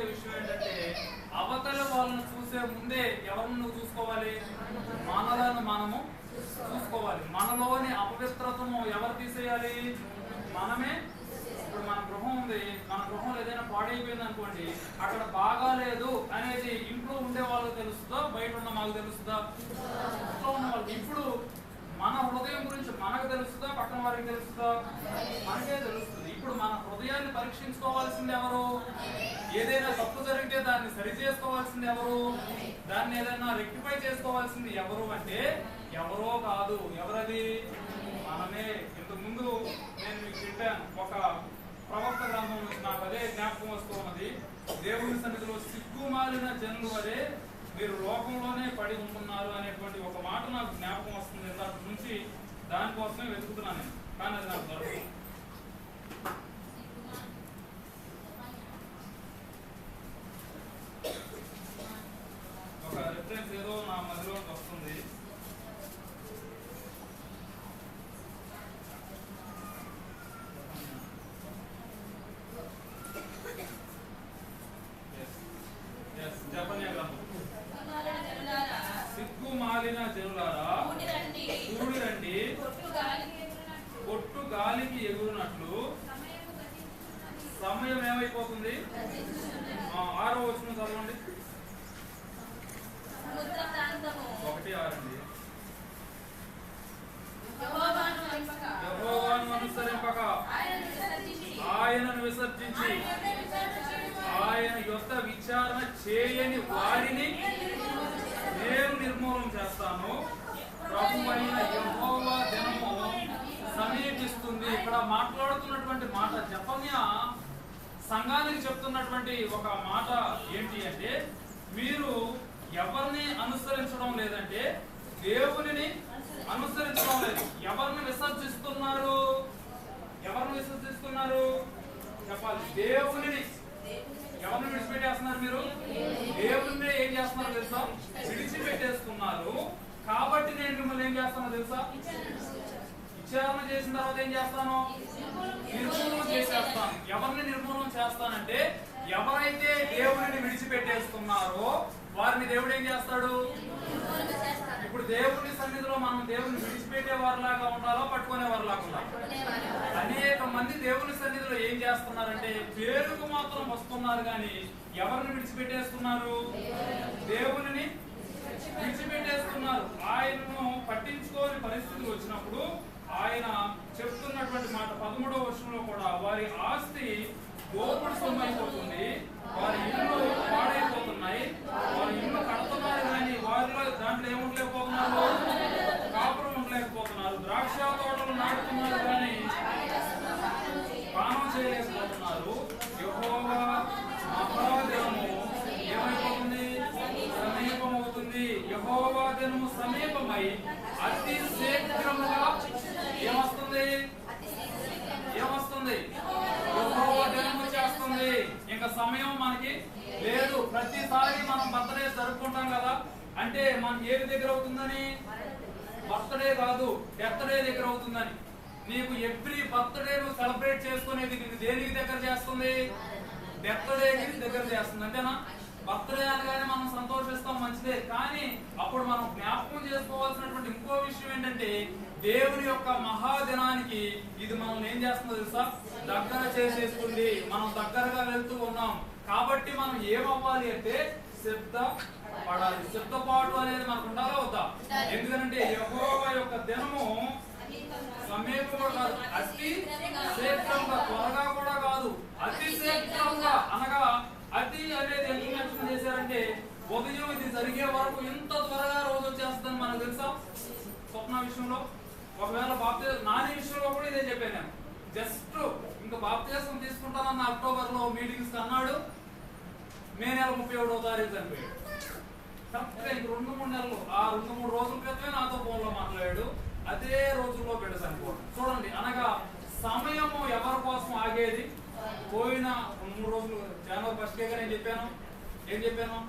ఉండే విషయం ఏంటంటే అవతల వాళ్ళని చూసే ముందే ఎవరిని నువ్వు చూసుకోవాలి? మనలను మనము చూసుకోవాలి. మనలోని అపవిత్రతను ఎవరు తీసేయాలి? మనమే. ఇప్పుడు మన గృహం ఉంది, మన గృహంలో ఏదైనా పాడైపోయింది అనుకోండి, అక్కడ బాగాలేదు అనేది ఇంట్లో ఉండే వాళ్ళకి తెలుస్తుందా, బయట ఉన్న మాకు తెలుస్తుందా? ఇంట్లో ఉన్న వాళ్ళకి. ఇప్పుడు మన హృదయం గురించి మనకు తెలుస్తుందా, పక్కన వారికి తెలుస్తుందా? మనకే తెలుస్తుంది. ఇప్పుడు మన హృదయాన్ని పరీక్షించుకోవాల్సింది ఎవరు? ఏదైనా తప్పు జరిగితే దాన్ని సరి చేసుకోవాల్సింది ఎవరు? దాన్ని ఏదైనా రెక్టిఫై చేసుకోవాల్సింది ఎవరు అంటే ఎవరో కాదు. ఎవరది? మనమే. ఇంతకు ముందు నేను మీకు చెప్పాను, ఒక ప్రవక్త గ్రంథం నుంచి నాకు అదే జ్ఞాపకం వస్తూ ఉన్నది. దేవుని సన్నిధిలో సిగ్గుమాలిన జనులు వలె మీరు లోకంలోనే పడి ఉంటున్నారు అనేటువంటి ఒక మాట నాకు జ్ఞాపకం వస్తుంది. దాని నుంచి దానికోసమే వెతుకుతున్నాను నేను, కానీ అది నాకు దొరకదు. ఒక రిఫరెన్స్ ఏదో నా మధ్యలోకి వస్తుంది. సిగ్గుమాలిన జనులారా కూడి రండి, పొట్టు గాలికి ఎగురునట్లు సమయం ఏమైపోతుంది? 6వ వచనం చదవండి. 1:6 అండి. యెహోవాను అనుసరింపక ఆయనను విసర్జించి ఆయన యొద్ద విచారణ చేయని వారిని నేను నిర్మూలన చేస్తాను. ప్రభువైన యెహోవా దినము సమీపిస్తుంది. ఇక్కడ మాట్లాడుతున్నటువంటి మాట జెఫన్యా సంఘానికి చెప్తున్నటువంటి ఒక మాట ఏంటి అంటే, మీరు ఎవరిని అనుసరించడం లేదంటే దేవునిని అనుసరించడం లేదు. ఎవరిని విసర్జిస్తున్నారు? ఎవరిని విసర్జిస్తున్నారు చెప్పాలి. దేవునిని. ఎవరిని విడిచిపెట్టేస్తున్నారు మీరు? దేవుణ్ణి ఏం చేస్తున్నారు తెలుసా? విడిచిపెట్టేస్తున్నారు. కాబట్టి నేను మిమ్మల్ని ఏం చేస్తానో తెలుసా? విచారణ చేసిన తర్వాత ఏం చేస్తాను? నిర్మూలన చేసేస్తాను. ఎవరిని నిర్మూలన చేస్తానంటే ఎవరైతే దేవుడిని విడిచిపెట్టేస్తున్నారో వారిని దేవుడు ఏం చేస్తాడు? ఇప్పుడు దేవుని సన్నిధిలో మనం దేవుని విడిచిపెట్టే వారిలాగా ఉండాలో పట్టుకునే వారిలాగా ఉండాలి? అనేక మంది దేవుని సన్నిధిలో ఏం చేస్తున్నారంటే పేరుకు మాత్రం వస్తున్నారు, కానీ ఎవరిని విడిచిపెట్టేస్తున్నారు? దేవుని విడిచిపెట్టేస్తున్నారు. ఆయనను పట్టించుకోని పరిస్థితులు వచ్చినప్పుడు ఆయన చెప్తున్నటువంటి మాట 13వ వచనంలో కూడా, వారి ఆస్తి దోపుడు సొమ్ము అయిపోతుంది, వారి ఇల్లు పాడైపోతున్నాయి, వారి ఇల్లు కడుతున్నారు కానీ వారిలో దాంట్లో ఏముండలేకపోతున్నారు? కాపురం ఉండలేకపోతున్నారు. ద్రాక్ష తోటలు నాటుతున్నారు కానీ పానం చేయలేకపోతున్నారు. యెహోవా మహాదినము ఏమైపోతుంది? సమీపమవుతుంది. యెహోవా దినము సమీపమై అతి శీఘ్రముగా ఏమొస్తుంది? ఏమొస్తుంది? యెహోవా దినము చేస్తుంది. ఇంకా సమయం మనకి లేదు. ప్రతిసారి మనం బర్త్డే జరుపుకుంటాం కదా, అంటే మనకి ఏది దగ్గర అవుతుందని? బర్త్డే కాదు, బర్త్డే దగ్గర అవుతుందని. నీకు ఎవ్రీ బర్త్డే నువ్వు సెలబ్రేట్ చేసుకునేది నీకు దేనికి దగ్గర చేస్తుంది? బర్త్డేకి దగ్గర చేస్తుంది, అంతేనా? బర్త్డే అనగానే మనం సంతోషిస్తాం, మంచిదే. కానీ అప్పుడు మనం జ్ఞాపకం చేసుకోవాల్సినటువంటి ఇంకో విషయం ఏంటంటే దేవుని యొక్క మహాదినానికి ఇది మనం ఏం చేస్తుందో తెలుసా? దగ్గర చేసేస్తుంది. మనం దగ్గరగా వెళ్తూ ఉన్నాం కాబట్టి మనం ఏమవ్వాలి అంటే సిద్ధపడాలి. సిద్ధపాటు అనేది మనకు ఉండాలా వద్దా? ఎందుకంటే యెహోవా యొక్క దినము సమీపంగా కాదు, అతి శీఘ్రంగా, త్వరగా కూడా కాదు, అతి శీఘ్రంగా. అనగా అతి అనేది ఎందుకు మెన్షన్ చేశారంటే ఉదయం ఇది జరిగే వరకు ఇంత త్వరగా రోజు వచ్చేస్తుందని మనకు తెలుసా? స్వప్న విషయంలో ఒకవేళ నాని విషయంలో కూడా ఇదే చెప్పాను నేను. జస్ట్ ఇంకా బాప్తిసం తీసుకుంటానన్న అక్టోబర్లో మీటింగ్స్ అన్నాడు, మే నెల 31వ తారీఖు చనిపోయాడు. కరెక్ట్గా ఇంక 2-3 నెలలు, ఆ 2-3 రోజుల క్రితమే నాతో ఫోన్లో మాట్లాడాడు. అదే రోజుల్లో బిడ్డ చనిపోవడం. చూడండి, అనగా సమయము ఎవరి కోసం ఆగేది? పోయిన 3 రోజులు జనవరి 1st నేను చెప్పాను. ఏం చెప్పాను?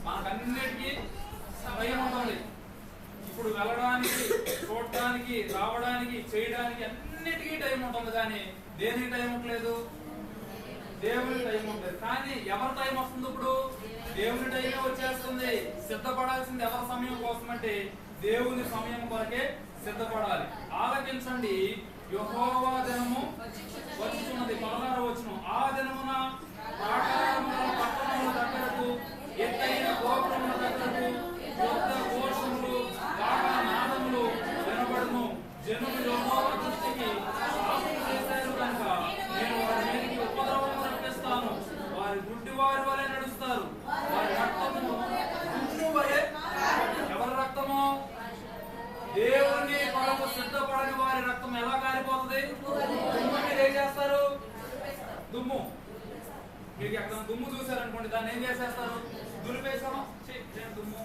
మనకన్నిటికీ సమయం ఉంటుంది. ఇప్పుడు వెళ్ళడానికి, చూడటానికి, రావడానికి, చేయడానికి అన్నిటికీ టైం ఉంటుంది, కానీ దేనికి టైం ఉండలేదు? దేవుని టైం ఉంటుంది. కానీ ఎవరి టైం వస్తుంది ఇప్పుడు? దేవుని టైమే వచ్చేస్తుంది. సిద్ధపడాల్సింది ఎవరి సమయం కోసం అంటే దేవుని సమయం కొరకే సిద్ధపడాలి. ఆలకించండి, యెహోవా దినము వచ్చుచున్నది. 16వ వచనం, ఆ దినమున ప్రాకారముల పట్టణముల దగ్గరకు, ఎత్తైన గోపురముల దగ్గరకు యుద్ధ ఘోషములు, బాగా నాదములు వినబడును. జనులు యెహోవా దృష్టికి పాపము చేశారు కనుక నేను వారి మీదకి ఉపద్రవము రప్పిస్తాను. వారి గుడ్డి వారి వలె నడుస్తారు. వారి రక్తము దుమ్ము వలె. ఎవరి రక్తము? దేవుని కొరకు సిద్ధపడని వారి రక్తం ఎలా కారిపోతుంది? దుమ్ము మీద ఏం చేస్తారు? దుమ్ము. మీకు ఎక్కడ దుమ్ము చూసారనుకోండి, దాన్ని ఏం చేసేస్తారు? దులిపేసాము. దుమ్ము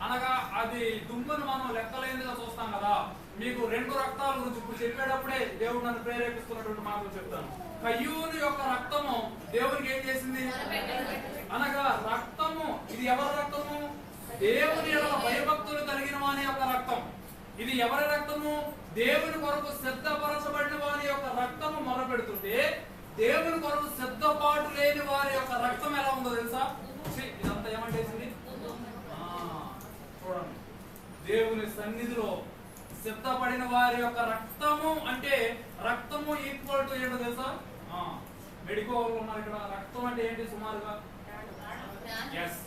అనగా అది దుమ్మును మనం లెక్కలేనిదిగా చూస్తాం కదా. మీకు 2 రక్తాల గురించి ఇప్పుడు చెప్పేటప్పుడే దేవుడు నన్ను ప్రేరేపిస్తున్నటువంటి మాటలు చెప్తాను. కయ్యూని యొక్క రక్తము దేవునికి ఏం చేసింది అనగా రక్తము. ఇది ఎవరి రక్తము? దేవుని యొక్క భయభక్తులు కలిగిన వాని యొక్క రక్తం. ఇది ఎవరి రక్తము? దేవుని కొరకు సిద్ధపరచబడిన వారి యొక్క రక్తము మొరపెడుతుంటే, దేవుని కొరకు సిద్ధపాటు లేని వారి యొక్క రక్తం ఎలా ఉందో తెలుసా? ఇదంతా ఏమంటేసింది? చూడండి, దేవుని సన్నిధిలో సిద్ధపడిన వారి యొక్క రక్తము అంటే రక్తము ఈక్వల్ టు ఏంటో తెలుసా? మెడికో వాళ్ళు ఉన్నారు ఇక్కడ. రక్తం అంటే ఏంటి సుమారుగా? ఎస్,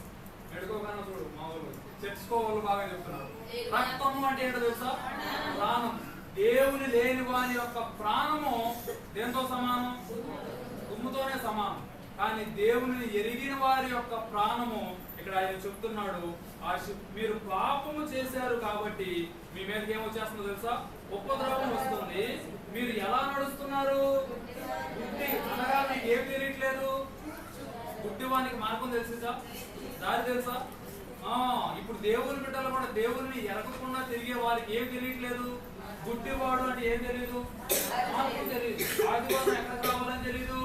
మెడికో కన్నా చూడు మా వాళ్ళు చర్చ్కో వాళ్ళు బాగా చెప్తున్నారు. రక్తము అంటే ఏంటో తెలుసా? ప్రాణం. దేవుని లేని వారి యొక్క ప్రాణము దేంతో సమానం? దుమ్ముతోనే సమానం. కానీ దేవుని ఎరిగిన వారి యొక్క ప్రాణము ఇక్కడ ఆయన చెప్తున్నాడు, మీరు పాపము చేశారు కాబట్టి మీ మీదకి ఏమొచ్చేస్తుందో తెలుసా? ఉపద్రవం వస్తుంది. మీరు ఎలా నడుస్తున్నారు? గుడ్డి అనగా మీకు ఏం తెలియట్లేదు. గుడ్డివానికి మార్గం తెలుసా? దారి తెలుసా? ఇప్పుడు దేవుని బిడ్డలు కూడా దేవుని ఎరగకుండా తిరిగే వారికి ఏం తెలియట్లేదు. గుడ్డివాడు అంటే ఏం తెలియదు, తెలియదు. ఆదివారం ఎక్కడ కావాలని తెలియదు,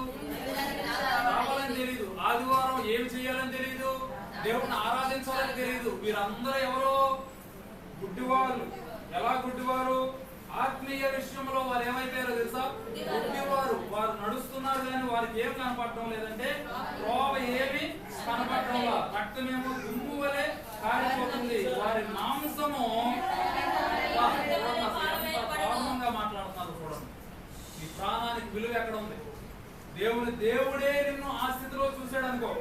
రావాలని తెలియదు. ఆదివారం ఏం చేయాలని తెలియదు, దేవుని ఆరాధించాలని తెలియదు. వీరందరూ ఎవరో గుడ్డివారు. ఎలా గుడ్డివారు? ఆత్మీయ విషయంలో వారు ఏమైపోయారో తెలుసా? గుడ్డివారు. వారు నడుస్తున్నారు కానీ వారికి ఏం కనపడటం లేదంటే త్రోవ ఏమి కనపడటంలా. రక్తమేమో దుమ్ము వలె కారిపోతుంది. వారి మాంసము దారుణంగా మాట్లాడుతున్నారు. చూడండి, ఈ ప్రాణానికి విలువ ఎక్కడ ఉంది? దేవుడే నిన్ను ఆ స్థితిలో చూశాడు అనుకో,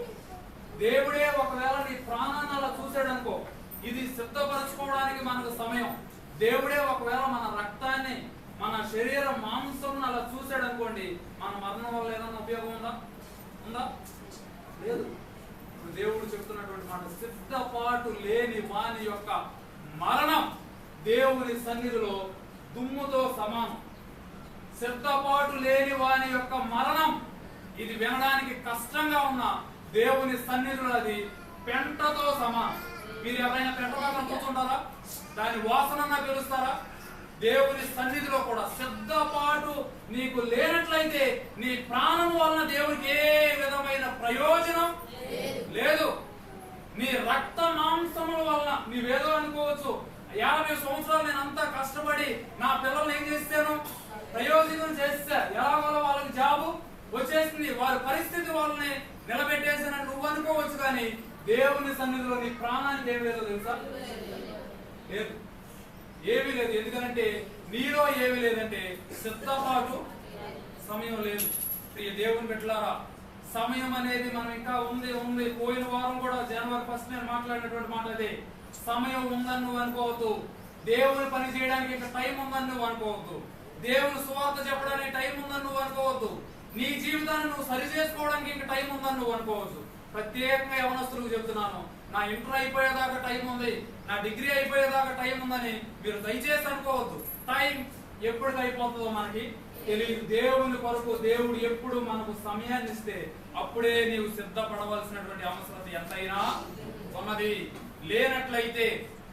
దేవుడే ఒకవేళ నీ ప్రాణాన్ని అలా చూశాడు అనుకో, ఇది సిద్ధపరచుకోవడానికి మనకు సమయం. దేవుడే ఒకవేళ మన రక్తాన్ని, మన శరీర మాంసం అలా చూశాడు అనుకోండి, మన మరణం వల్ల ఏదైనా ఉపయోగం ఉందా? లేదు. ఇప్పుడు దేవుడు చెప్తున్నటువంటి మాట, సిద్ధపాటు లేని వాని యొక్క మరణం దేవుని సన్నిధిలో దుమ్ముతో సమానం. సిద్ధపాటు లేని వాని యొక్క మరణం, ఇది వినడానికి కష్టంగా ఉన్న దేవుని సన్నిధిలో అది పెంటతో సమానం. మీరు ఎవరైనా పెంట పక్కన కూర్చుంటారా? దాని వాసన పిలుస్తారా? దేవుని సన్నిధిలో కూడా సిద్ధపాటు నీకు లేనట్లయితే నీ ప్రాణం వలన దేవునికి ఏ విధమైన ప్రయోజనం లేదు. నీ రక్త మాంసముల వలన నీవేదో అనుకోవచ్చు, 50 సంవత్సరాలు నేను అంతా కష్టపడి నా పిల్లల్ని ఏం చేస్తాను, ప్రయోజనం చేస్తా, ఎలాగో వాళ్ళకి జాబు వచ్చేసింది, వారి పరిస్థితి వాళ్ళని నిలబెట్టేసానని నువ్వు అనుకోవచ్చు. కానీ దేవుని సన్నిధిలో నీ ప్రాణానికి ఏమి లేదో తెలుసా? లేదు, ఏమీ లేదు. ఎందుకంటే నీలో ఏమీ లేదంటే సిద్ధపాటు సమయం లేదు. దేవుని బిడ్డలారా, సమయం అనేది మనం ఇంకా ఉంది. పోయిన వారం కూడా జనవరి 1 నేను మాట్లాడినటువంటి మాట అదే. సమయం ఉందని నువ్వు అనుకోవద్దు. దేవుని పని చేయడానికి ఇంకా టైం ఉందని నువ్వు అనుకోవద్దు. దేవుని సువార్త చెప్పడానికి టైం ఉందని నువ్వు అనుకోవద్దు. నీ జీవితాన్ని నువ్వు సరి చేసుకోవడానికి ఇంకా టైం ఉందని నువ్వు అనుకోవచ్చు. ప్రత్యేకంగా యవనస్తులకు చెప్తున్నాను, నా ఇంటర్ అయిపోయేదాకా టైం ఉంది, నా డిగ్రీ అయిపోయేదాకా టైం ఉందని మీరు దయచేసి అనుకోవద్దు. టైం ఎప్పటికి అయిపోతుందో మనకి తెలియదు. దేవుని కొరకు దేవుడు ఎప్పుడు మనకు సమయాన్ని ఇస్తే అప్పుడే నీవు సిద్ధపడవలసినటువంటి అవసరం ఎంతైనా ఉన్నది. లేనట్లయితే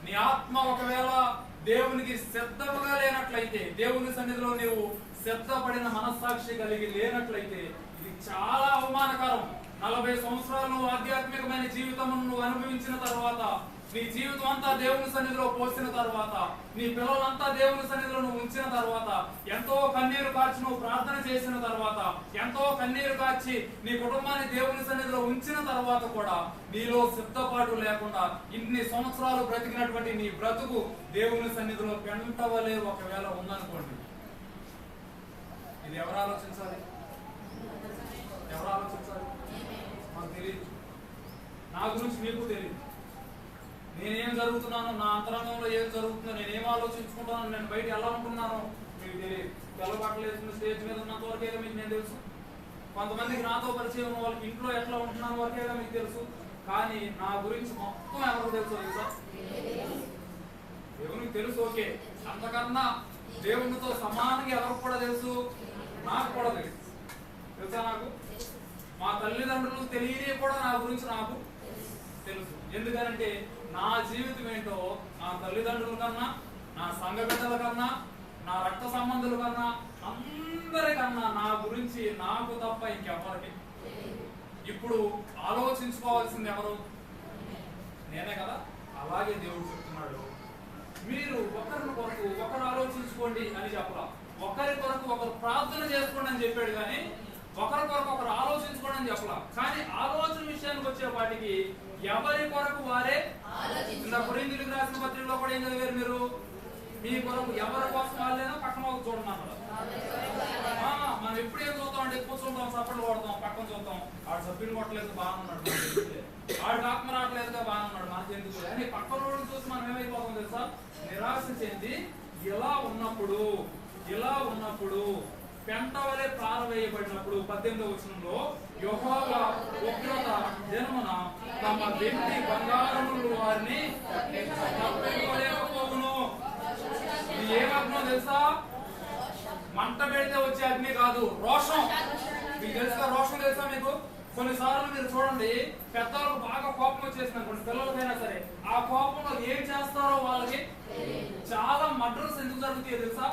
నీ ఆత్మ ఒకవేళ దేవునికి సిద్ధముగా లేనట్లయితే, దేవుని సన్నిధిలో నీవు సిద్ధపడిన మనస్సాక్షి కలిగి లేనట్లయితే ఇది చాలా అవమానకరం. 40 సంవత్సరాలు ఆధ్యాత్మికమైన జీవితం నువ్వు అనుభవించిన తర్వాత నీ జీవితం అంతా దేవుని సన్నిధిలో పోసిన తర్వాత, నీ పిల్లలంతా దేవుని సన్నిధిలో నువ్వు ఉంచిన తర్వాత, ఎంతో కన్నీరు కార్చి నువ్వు ప్రార్థన చేసిన తర్వాత, ఎంతో కన్నీరు కార్చి నీ కుటుంబాన్ని దేవుని సన్నిధిలో ఉంచిన తర్వాత కూడా నీలో సిద్ధపాటు లేకుండా ఇన్ని సంవత్సరాలు బ్రతికినటువంటి నీ బ్రతుకు దేవుని సన్నిధిలో పెంటవలే ఒకవేళ ఉందనుకోండి, ఇది ఎవరు ఆలోచించాలి? ఎవరు ఆలోచించాలి? మాకు తెలియదు. నా గురించి మీకు తెలియదు. నేనేం జరుగుతున్నాను, నా అంతరంగంలో ఏం జరుగుతుందో, నేనేం ఆలోచించుకుంటాను, నేను బయట ఎలా ఉంటున్నానో మీకు తెలియదు. తెల్లబట్టలు వేసుకుని స్టేజ్ మీద ఉన్నంత వరకేగా మీకు నేను తెలుసు. కొంతమందికి నాతో పరిచయం ఉన్న వాళ్ళకి ఇంట్లో ఎట్లా ఉంటున్నాను వరకేగా మీకు తెలుసు. కానీ నా గురించి మొత్తం ఎవరికి తెలుసు తెలుసా? దేవునికి తెలుసు. ఓకే, అంతకన్నా దేవునితో సమానంగా ఎవరికి కూడా తెలుసు? నాకు కూడా తెలుసు. తెలుసా? నాకు మా తల్లిదండ్రులు తెలియని కూడా నా గురించి నాకు తెలుసు. ఎందుకంటే నా జీవితం ఏంటో నా తల్లిదండ్రుల కన్నా, నా సంఘ బిడ్డల కన్నా, నా రక్త సంబంధుల కన్నా, అందరికన్నా నా గురించి నాకు తప్ప ఇంకెవరికి. ఇప్పుడు ఆలోచించుకోవాల్సింది ఎవరు? నేనే కదా. అలాగే దేవుడు చెప్తున్నాడు, మీరు ఒకరి కొరకు ఒకరు ఆలోచించుకోండి అని చెప్పలా. ఒకరి కొరకు ఒకరు ప్రార్థన చేసుకోండి అని చెప్పాడు, కానీ ఒకరి కొరకు ఒకరు ఆలోచించుకోండి అని చెప్పలా. కానీ ఆలోచన విషయానికి వచ్చేపాటికి ఎవరి కొరకు వారే. ఇలా కొరింథీయులకు రాసిన పత్రికలో కూడా ఏం చదివారు మీరు? మీ కొరకు ఎవరి కోసం వాళ్ళేనా పక్కన వాళ్ళు చూడమన్నారు. మనం ఎప్పుడు ఏం చూద్దాం అంటే కూర్చుంటాం, సపోర్ట్లు కొడతాం, పక్కన చూద్దాం. ఆడు సభ్యులు కొట్టలేదు బాగున్నాడు, ఆడు ఆత్మ రావట్లేదుగా బాగున్నాడు, మనకి ఎందుకు అని పక్కన వాళ్ళని చూసి మనం ఏమైపోతాం తెలుసా? నిరాశ చెంది ఇలా ఉన్నప్పుడు పెంట వలె పారవేయబడినప్పుడు 18వ వచనంలో యెహోవా ఉగ్రత జనమున తమ వెండి బంగారములు వారిని తప్పించుకోలేకపోవును. ఇది ఏ అగ్నో తెలుసా? మంట పెడితే వచ్చే అగ్ని కాదు, రోషం. మీకు తెలుసా? రోషం తెలుసా మీకు? కొన్నిసార్లు మీరు చూడండి, పెద్దలకు బాగా కోపం వచ్చేసింది అనుకోండి, పిల్లలకైనా సరే, ఆ కోపంలో ఏం చేస్తారో వాళ్ళకి చాలా మర్డర్స్ ఎందుకు జరుగుతాయో తెలుసా?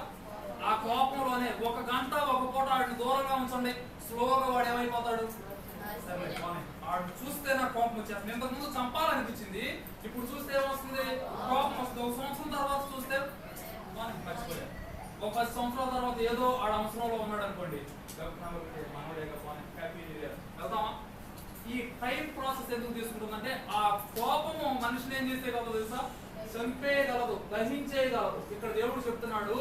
ఆ కోపంలోనే ఒక గంట ఒక పూట వాడిని దూరంగా ఉంచండి, స్లోగా వాడు ఏమైపోతాడు? వాడు చూస్తే నాకు కోపం వచ్చేస్తుంది. ఇంతకుముందు చంపాలనిపించింది, ఇప్పుడు చూస్తే ఏమొస్తుంది? కోపం వస్తుంది. ఒక సంవత్సరం తర్వాత చూస్తే మర్చిపోయాడు. ఒక 10 సంవత్సరాల తర్వాత ఏదో ఆడ అవసరంలో ఉన్నాడు అనుకోండి, వెళ్తామా? ఈ టైం ప్రాసెస్ ఎందుకు తీసుకుంటుందంటే ఆ కోపము మనిషిని ఏం చేసేయగలదు తెలుసా? చంపేయగలదు, దహించేయగలదు. ఇక్కడ దేవుడు చెప్తున్నాడు,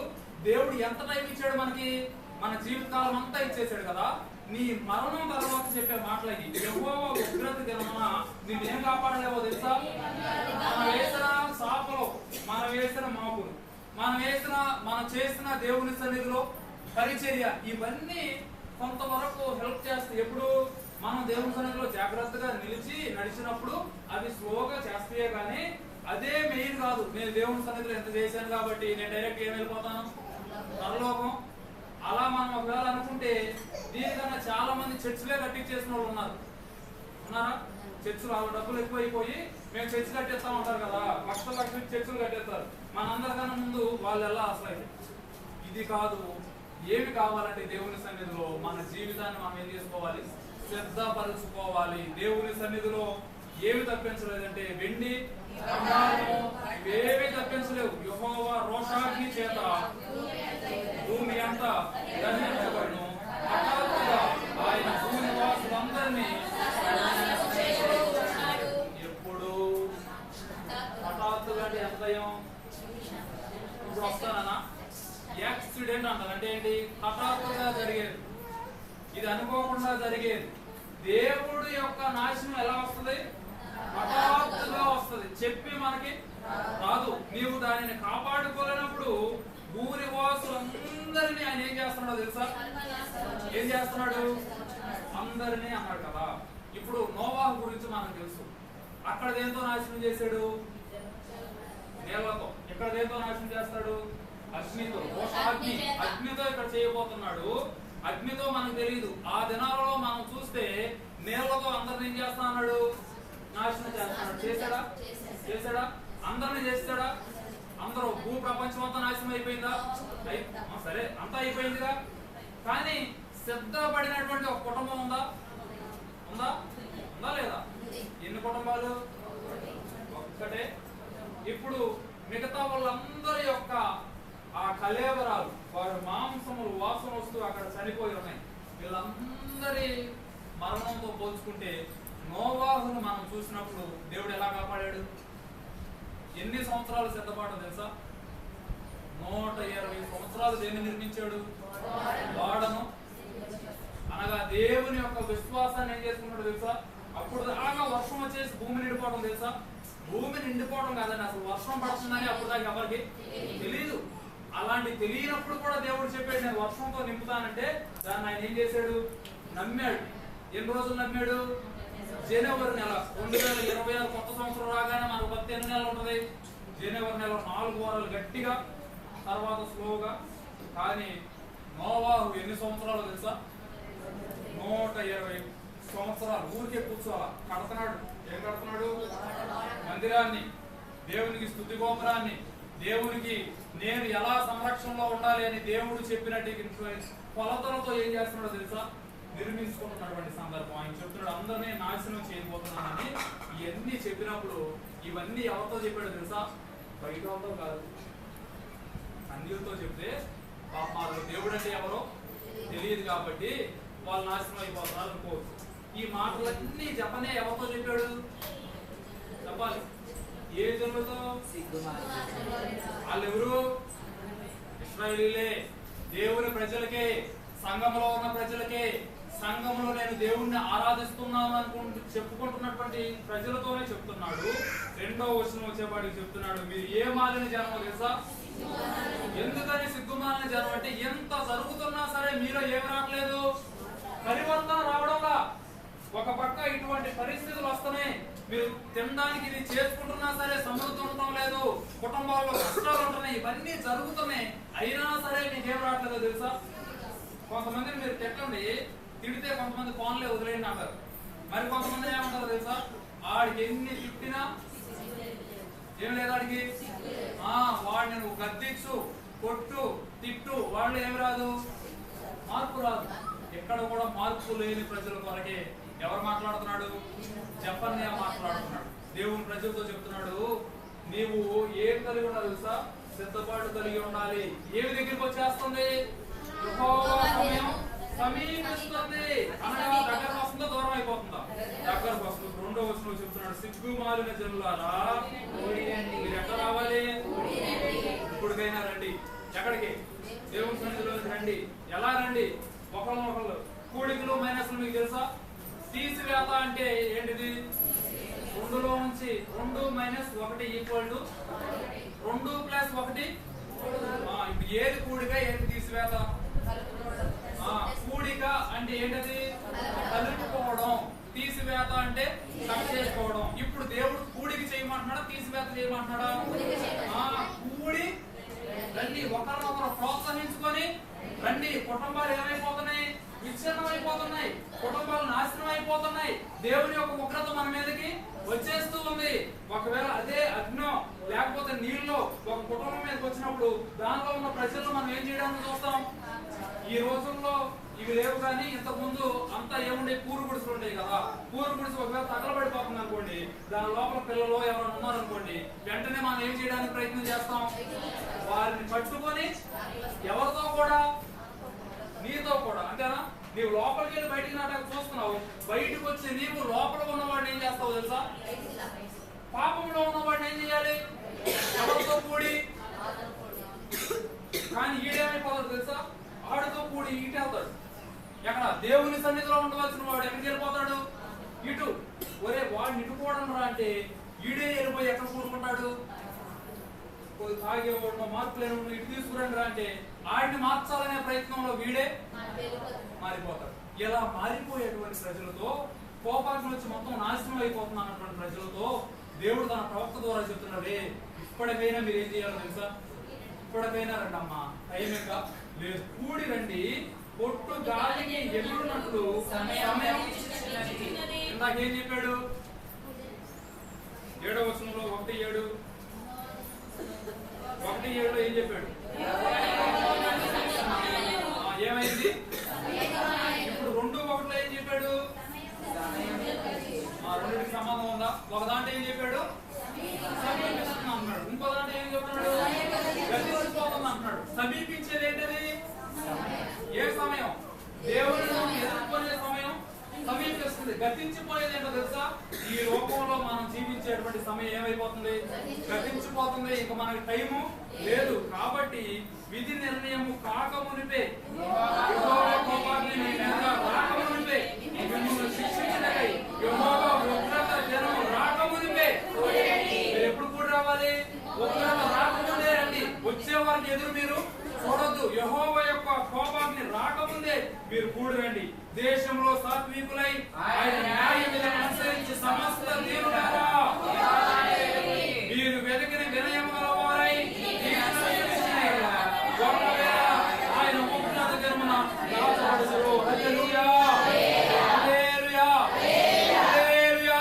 దేవుడు ఎంత టైం ఇచ్చాడు మనకి? మన జీవితకాలం అంతా ఇచ్చేసాడు కదా. నీ మరణం తర్వాత చెప్పే మాటలకి యెహోవా ఉగ్రత దినమున నిన్నేం కాపాడలేవో తెలుసా? మనం వేసిన సాపలో, మనం వేసిన మాపులు, మనం చేసిన దేవుని సన్నిధిలో పరిచర్య, ఇవన్నీ కొంతవరకు హెల్ప్ చేస్తాయి. ఎప్పుడు మనం దేవుని సన్నిధిలో జాగ్రత్తగా నిలిచి నడిచినప్పుడు అవి స్లోగా చేస్తాయే, కానీ అదే మెయిన్ కాదు. నేను దేవుని సన్నిధిలో ఎంత చేశాను కాబట్టి నేను డైరెక్ట్ ఏం వెళ్ళిపోతాను? పరలోకం. అలా మనం ఒకవేళ అనుకుంటే దీనికన్నా చాలా మంది చర్చిలే కట్టించేసిన వాళ్ళు ఉన్నారా? చర్చిలు వాళ్ళ డబ్బులు ఎక్కువైపోయి మేము చర్చి కట్టేస్తా ఉంటారు కదా, లక్షలు చర్చిలు కట్టేస్తారు. మనందరికన్నా ముందు వాళ్ళు ఎలా అసలు ఇది కాదు. ఏమి కావాలంటే దేవుని సన్నిధిలో మన జీవితాన్ని మనం ఏం చేసుకోవాలి? సిద్ధపరచుకోవాలి. దేవుని సన్నిధిలో ఏమి తప్పించలేదంటే వెండి బంగారము ఇవేమీ తప్పించలేవు. యెహోవా రోషాగ్ని చేత భూమి అంతా దహించబడును. హఠాత్తుగా ఆయన భూనివాసులందరినీ ఎప్పుడు హఠాత్తుగా అంటే ఎంత భయం? ఇప్పుడు వస్తానా? యాక్సిడెంట్ అంటారు. అంటే ఏంటి? హఠాత్తుగా జరిగేది, ఇది అనుకోకుండా జరిగేది. దేవుడి యొక్క నాశనం ఎలా వస్తుంది? హఠాత్తుగా వస్తుంది, చెప్పి మనకి రాదు. నీవు దానిని కాపాడుకోలేనప్పుడు భూనివాసులందరినీ ఆయన ఏం చేస్తున్నాడో తెలుసా? ఏం చేస్తున్నాడు? అందరినీ అన్నాడు కదా. ఇప్పుడు నోవాహు గురించి మనకు తెలుసు. అక్కడ దేంతో నాశనం చేశాడు? నీళ్లతో. ఇక్కడ దేంతో నాశనం చేస్తాడు? అగ్నితో. అగ్నితో ఇక్కడ చేయబోతున్నాడు. అగ్నితో మనకు తెలియదు. ఆ దినాలలో మనం చూస్తే నీళ్లతో అందరిని ఏం చేస్తా అన్నాడు? నాశనం చేస్తున్నాడు. చేశాడా? అందరిని చేస్తాడా? అందరూ భూ ప్రపంచం అంతా నాశనం అయిపోయిందా? సరే, అంతా అయిపోయిందిగా. కానీ సిద్ధపడినటువంటి ఒక కుటుంబం ఉందా లేదా? ఎన్ని కుటుంబాలు? ఒక్కటే. ఇప్పుడు మిగతా వాళ్ళందరి యొక్క ఆ కళేబరాలు, వారి మాంసములు వాసన వస్తూ అక్కడ చనిపోయి ఉన్నాయి. వీళ్ళందరి మరణంతో పోల్చుకుంటే నోవాహును మనం చూసినప్పుడు దేవుడు ఎలా కాపాడాడు? ఎన్ని సంవత్సరాలు సిద్ధపాటు తెలుసా? 120 సంవత్సరాలు దేన్ని నిర్మించాడు? ఓడను. అనగా దేవుని యొక్క విశ్వాసాన్ని ఏం చేసుకున్నాడు తెలుసా? అప్పుడు దాకా వర్షం వచ్చేసి భూమి నిండిపోవడం తెలుసా? భూమి నిండిపోవడం కాదండి, అసలు వర్షం పడుతుందని అప్పుడు దాకా ఎవరికి తెలియదు. అలాంటి తెలియనప్పుడు కూడా దేవుడు చెప్పాడు నేను వర్షంతో నింపుతానంటే దాన్ని ఆయన ఏం చేశాడు? నమ్మాడు. ఎన్ని రోజులు నమ్మాడు? జనవరి నెల 2026 కొత్త సంవత్సరం రాగానే మనకు 10 నెలలు ఉంటుంది. జనవరి నెల 4 వారాలు గట్టిగా, తర్వాత స్లోగా. కానీ నోవాహు ఎన్ని సంవత్సరాలు తెలుసా? 120 సంవత్సరాలు ఊరికే కూర్చోవాలా. కడుతున్నాడు. ఏం కడుతున్నాడు? మందిరాన్ని, దేవునికి స్తుతి గోపురాన్ని, దేవునికి నేను ఎలా సంరక్షణలో ఉండాలి అని దేవుడు చెప్పినట్టు కొలతలతో ఏం చేస్తున్నాడో తెలుసా? నిర్మించుకుంటున్నటువంటి సందర్భం. ఆయన చెప్తున్నాడు అందరినీ నాశనం చేయబోతున్నానని. ఇవన్నీ చెప్పినప్పుడు ఇవన్నీ ఎవరితో చెప్పాడు తెలుసా? బయట వాళ్ళతో కాదు, అన్యులతో చెప్తే పాపం దేవుడు అంటే ఎవరో తెలియదు కాబట్టి వాళ్ళు నాశనం అయిపోతున్నారు అనుకోవచ్చు. ఈ మాటలన్నీ చెప్పనే ఎవరితో చెప్పాడు? చెప్పాలి. ఏ జనులతో? వాళ్ళెవరు? ఇశ్రాయేలీలే. దేవుని ప్రజలకే, సంఘంలో ఉన్న ప్రజలకే, సంఘంలో నేను దేవుణ్ణి ఆరాధిస్తున్నాను చెప్పుకుంటున్నటువంటి ప్రజలతోనే చెప్తున్నాడు. 2వ వచనం వచ్చేవాడికి చెప్తున్నాడు మీరు ఏ మాలిన జనం తెలుసా? ఎందుకని సిగ్గుమాలిన జనం అంటే ఎంత జరుగుతున్నా సరే మీలో ఏమి రావట్లేదు? పరివర్తన రావడంలా. ఒక పక్క ఇటువంటి పరిస్థితులు వస్తున్నాయి, మీరు తినడానికి ఇది చేసుకుంటున్నా సరే సమృద్ధి ఉండటం లేదు, కుటుంబాల్లో కష్టాలు ఉంటున్నాయి, ఇవన్నీ జరుగుతున్నాయి. అయినా సరే మీకేం రావట్లేదు తెలుసా? కొంతమందిని మీరు తిట్టండి, తిడితే కొంతమంది ఫోన్లే వదిలేయండి అంటారు. మరి కొంతమంది ఏమంటారు తెలుసా? ఆడికి ఎన్ని తిట్టినా ఏం లేదు, ఆడికి వాడిని నువ్వు గద్దించు, కొట్టు, తిట్టు, వాళ్ళు ఏమి రాదు, మార్పు రాదు. ఎక్కడ కూడా మార్పు లేని ప్రజల కొరకే ఎవరు మాట్లాడుతున్నాడు? జఫన్యా మాట్లాడుతున్నాడు. దేవుని ప్రజలతో చెప్తున్నాడు నీవు ఏం కలిగి ఉండాలి తెలుసా? సిద్ధపాటు కలిగి ఉండాలి. ఏమి దగ్గరికి వచ్చేస్తుంది? యెహోవా సమయం సమీపిస్తుంది. అనగా దగ్గరకు వస్తుందా దూరం అయిపోతుందా? దగ్గరకు వస్తుంది. 2వ వచనంలో చెప్తున్నాడు సిగ్గుమాలిన జనులారా మీరు ఎక్కడ రావాలి? ఇప్పటికైనా రండి. ఎక్కడికి? దేవుని సన్నిధిలోకి రండి. ఎలా రండి? ఒకళ్ళు కూడికలు మైనస్లు మీకు తెలుసా? తీసివేత అంటే ఏంటిది? 2లో నుంచి 2 - 1 = 2 + 1. ఇప్పుడు ఏది కూడిక, ఏది తీసివేత? కూడిక అంటే ఏంటది? కలుపుకోవడం. తీసివేత అంటే కట్ చేసుకోవడం. ఇప్పుడు దేవుడు కూడిక చేయమంటున్నాడా, తీసివేత చేయమంటున్నాడా? కూడి రండి, ఒకరినొకరు ప్రోత్సహించుకొని రండి. కుటుంబాలు ఏమైపోతున్నాయి? విచ్ఛిన్నం అయిపోతున్నాయి, కుటుంబాలు నాశనం అయిపోతున్నాయి. దేవుని యొక్క ఉగ్రత మన మీదకి వచ్చేస్తూ ఉంది. ఒకవేళ అదే అగ్నో లేకపోతే నీళ్ళలో ఒక కుటుంబం మీదకి వచ్చినప్పుడు దానిలో ఉన్న ప్రజలను మనం ఏం చేయడానికి చూస్తాం? ఈ రోజుల్లో ఇవి లేవు, కానీ ఇంతకు ముందు అంతా ఏముండే పూరు గుడిసెలు ఉంటాయి కదా. పూరు గుడిసె ఒకవేళ తగలబడిపోతుంది అనుకోండి, దాని లోపల పిల్లలు ఎవరైనా ఉన్నారనుకోండి, వెంటనే మనం ఏం చేయడానికి ప్రయత్నం చేస్తాం? వారిని పట్టుకొని ఎవరితో కూడా, నీతో కూడా అంతేనా? నీవు లోపలికి వెళ్ళి బయటికి నాటకు చూస్తున్నావు, బయటకు వచ్చి నీవు లోపల ఉన్నవాడిని ఏం చేస్తావు తెలుసా? పాపంలో ఉన్నవాడిని ఏం చేయాలి? ఎవరితో కూడి. కానీ ఈడేమైపోతాడు తెలుసా? ఆడితో కూడి ఇటు వెళ్తాడు. ఎక్కడ? దేవుని సన్నిధిలో ఉండవలసిన వాడు ఎక్కడికి వెళ్ళిపోతాడు? ఇటు. ఒరే వాడిని ఇటుకోవడం రా అంటే ఈడే వెళ్ళిపోయి ఎక్కడ కూడుకుంటాడు? తాగేవాడు, మార్పు లేని ఇటు తీసుకురండి రా అంటే ఆడిని మార్చాలనే ప్రయత్నంలో వీడే మారిపోతాడు. ఇలా మారిపోయేటువంటి ప్రజలతో, కోపాగ్ని వచ్చి మొత్తం నాశనం అయిపోతున్నటువంటి ప్రజలతో దేవుడు తన ప్రవక్త ద్వారా చెప్తున్నాడే ఇప్పటికైనా మీరు ఏం చేయాలో తెలుసా? ఇప్పటికైనా రండి అమ్మా, టైం ఇంకా లేదు, కూడి రండి, పొట్టు గాలికి ఎగురున్నట్లు సమయం. ఇందాకేం చెప్పాడు? 7వ వచనంలో 1:7 ఏం చెప్పాడు? ఏమైంది? ఇప్పుడు 2:1 ఏం చెప్పాడు? రెండింటికి సంబంధం ఉందా? ఒక దాంట్లో ఏం చెప్పాడు? సమీపిస్తుంది అంటున్నాడు. ఇంకో దాంట్లో ఏం చెప్తున్నాడు? గతించిపోతుంది అంటున్నాడు. సమీపించేది ఏంటది? ఏ సమయం? దేవుడిని ఎదుర్కొనే సమయం సమీపిస్తుంది. గతించిపోయేది ఏంటో తెలుసా? ఈ లోకంలో మనం జీవించేటువంటి సమయం ఏమైపోతుంది? గతించిపోతుంది. ఇక మనకి టైము లేదు. కాబట్టి విధి నిర్ణయము కాకమునిపే, యెహోవా కోపాగ్ని మీ మీద రాకమునిపే, మిమ్మల్ని శిక్షించుటకై యెహోవా ఉగ్రత దినం రాకమునిపే. మీరు ఎప్పుడు కూడా రావాలి? ఉగ్రత రాకముందే రండి. వచ్చేవారికి ఎదురు మీరు చూడొద్దు. యెహోవా యొక్క కోపాగ్ని రాకముందే మీరు కూడి రండి. దేశంలో సాత్వికులై ఆయన న్యాయ విధిని అనుసరించి సమస్త దీనులారా మీరు వెతికిన వినయం గలవారై ఆయన ఉగ్రత దినమున దాచబడుదురు. హల్లెలూయా, హల్లెలూయా, హల్లెలూయా,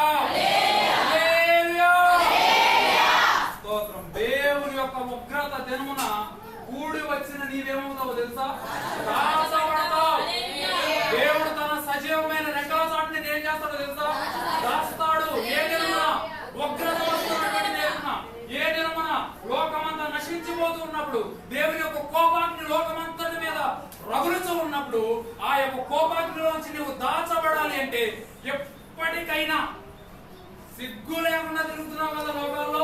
హల్లెలూయా. స్తోత్రం. దేవుని యొక్క ఉగ్రత దినమున కూడి వచ్చిన నీవేమవుతావు తెలుసా? దాచబడతావు. దేవుడు తన సజీవమైన రెక్కల చాటుని ఏం చేస్తాడో తెలుసా? దాస్తాడు. ఏ దినమున? ఉగ్రత వస్తున్నటువంటి దినమున. ఏ దినమున? లోకమంతా నశించిపోతూ ఉన్నప్పుడు, దేవుని యొక్క కోపాగ్ని లోకమంతటి మీద రగులుతూ ఉన్నప్పుడు, ఆ యొక్క కోపాగ్నిలోంచి నువ్వు దాచబడాలి అంటే ఎప్పటికైనా సిగ్గు లేకుండా తిరుగుతున్నావు కదా లోకాల్లో,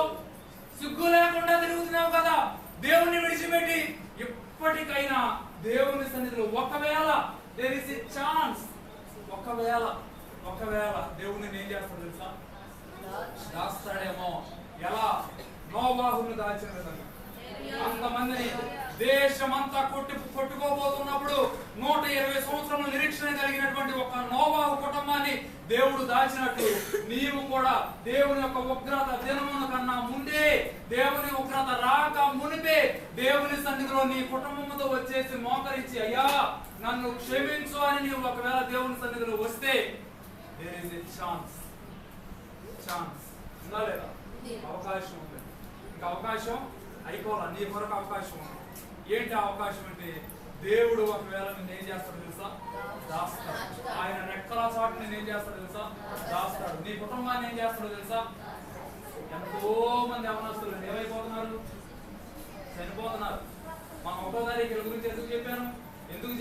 సిగ్గు లేకుండా తిరుగుతున్నావు కదా దేవుణ్ణి విడిచిపెట్టి, ఎప్పటికైనా దేవుని సన్నిధిలో ఒకవేళ there is a chance, ఒకవేళ దేవుని ఏం చేస్తాడు తెలుసా? దాస్తాడేమో. ఎలా? నోవాహును దాచిన విధంగా. అంతమందిని దేశమంతా కొట్టుకోబోతున్నప్పుడు 120 సంవత్సరాల నిరీక్షణ కలిగినటువంటి ఒక నోవాహు కుటుంబాన్ని దేవుడు దాచినట్లు నీవు కూడా దేవుని యొక్క ఉగ్రత దినమున కన్నా ముందే, దేవుని ఉగ్రత రాక మునిపే దేవుని సన్నిధిలో నీ కుటుంబంతో వచ్చేసి మోకరించి అయ్యా నన్ను క్షమించు అని నీవు ఒకవేళ దేవుని సన్నిధిలో వస్తే there is a chance ఉందా లేదా? అవకాశం ఉంది. ఇంకా అవకాశం అయిపోవాలి. నీ కొరకు అవకాశం ఉంది. ఏంటి అవకాశం అంటే దేవుడు ఒకవేళ నిన్ను ఏం చేస్తాడు తెలుసా? దాస్తాడు. ఆయన రెక్కల చాటు నేను ఏం చేస్తాడు తెలుసా? దాస్తాడు. నీ కుటుంబాన్ని ఏం చేస్తాడో తెలుసా? ఎంతో మంది అవనస్తులు ఏమైపోతున్నారు? చనిపోతున్నారు. మన 1వ తారీఖు గురించి ఎందుకు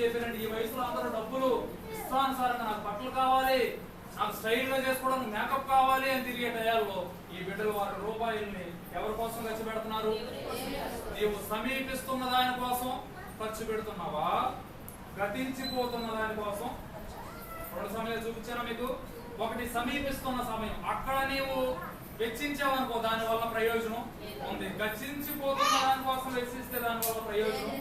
చెప్పానంటే ఈ వయసులో అందరూ డబ్బులు ఇష్టానుసారంగా నాకు బట్టలు కావాలి, నాకు స్టైల్ గా చేసుకోవడానికి మేకప్ కావాలి అని తిరిగే టయాల్లో ఈ బిడ్డలు వారి రూపాయల్ని ఎవరి కోసం ఖర్చు పెడుతున్నారు? నీవు సమీపిస్తున్న దాని కోసం ఖర్చు పెడుతున్నావా? గతించిపోతున్న దాని కోసం? 2 సమయాలు చూపించాను మీకు. ఒకటి సమీపిస్తున్న సమయం, అక్కడ నీవు వెచ్చించావనుకో దాని వల్ల ప్రయోజనం ఉంది. గతించిపోతున్న దాని కోసం వెచ్చిస్తే దాని వల్ల ప్రయోజనం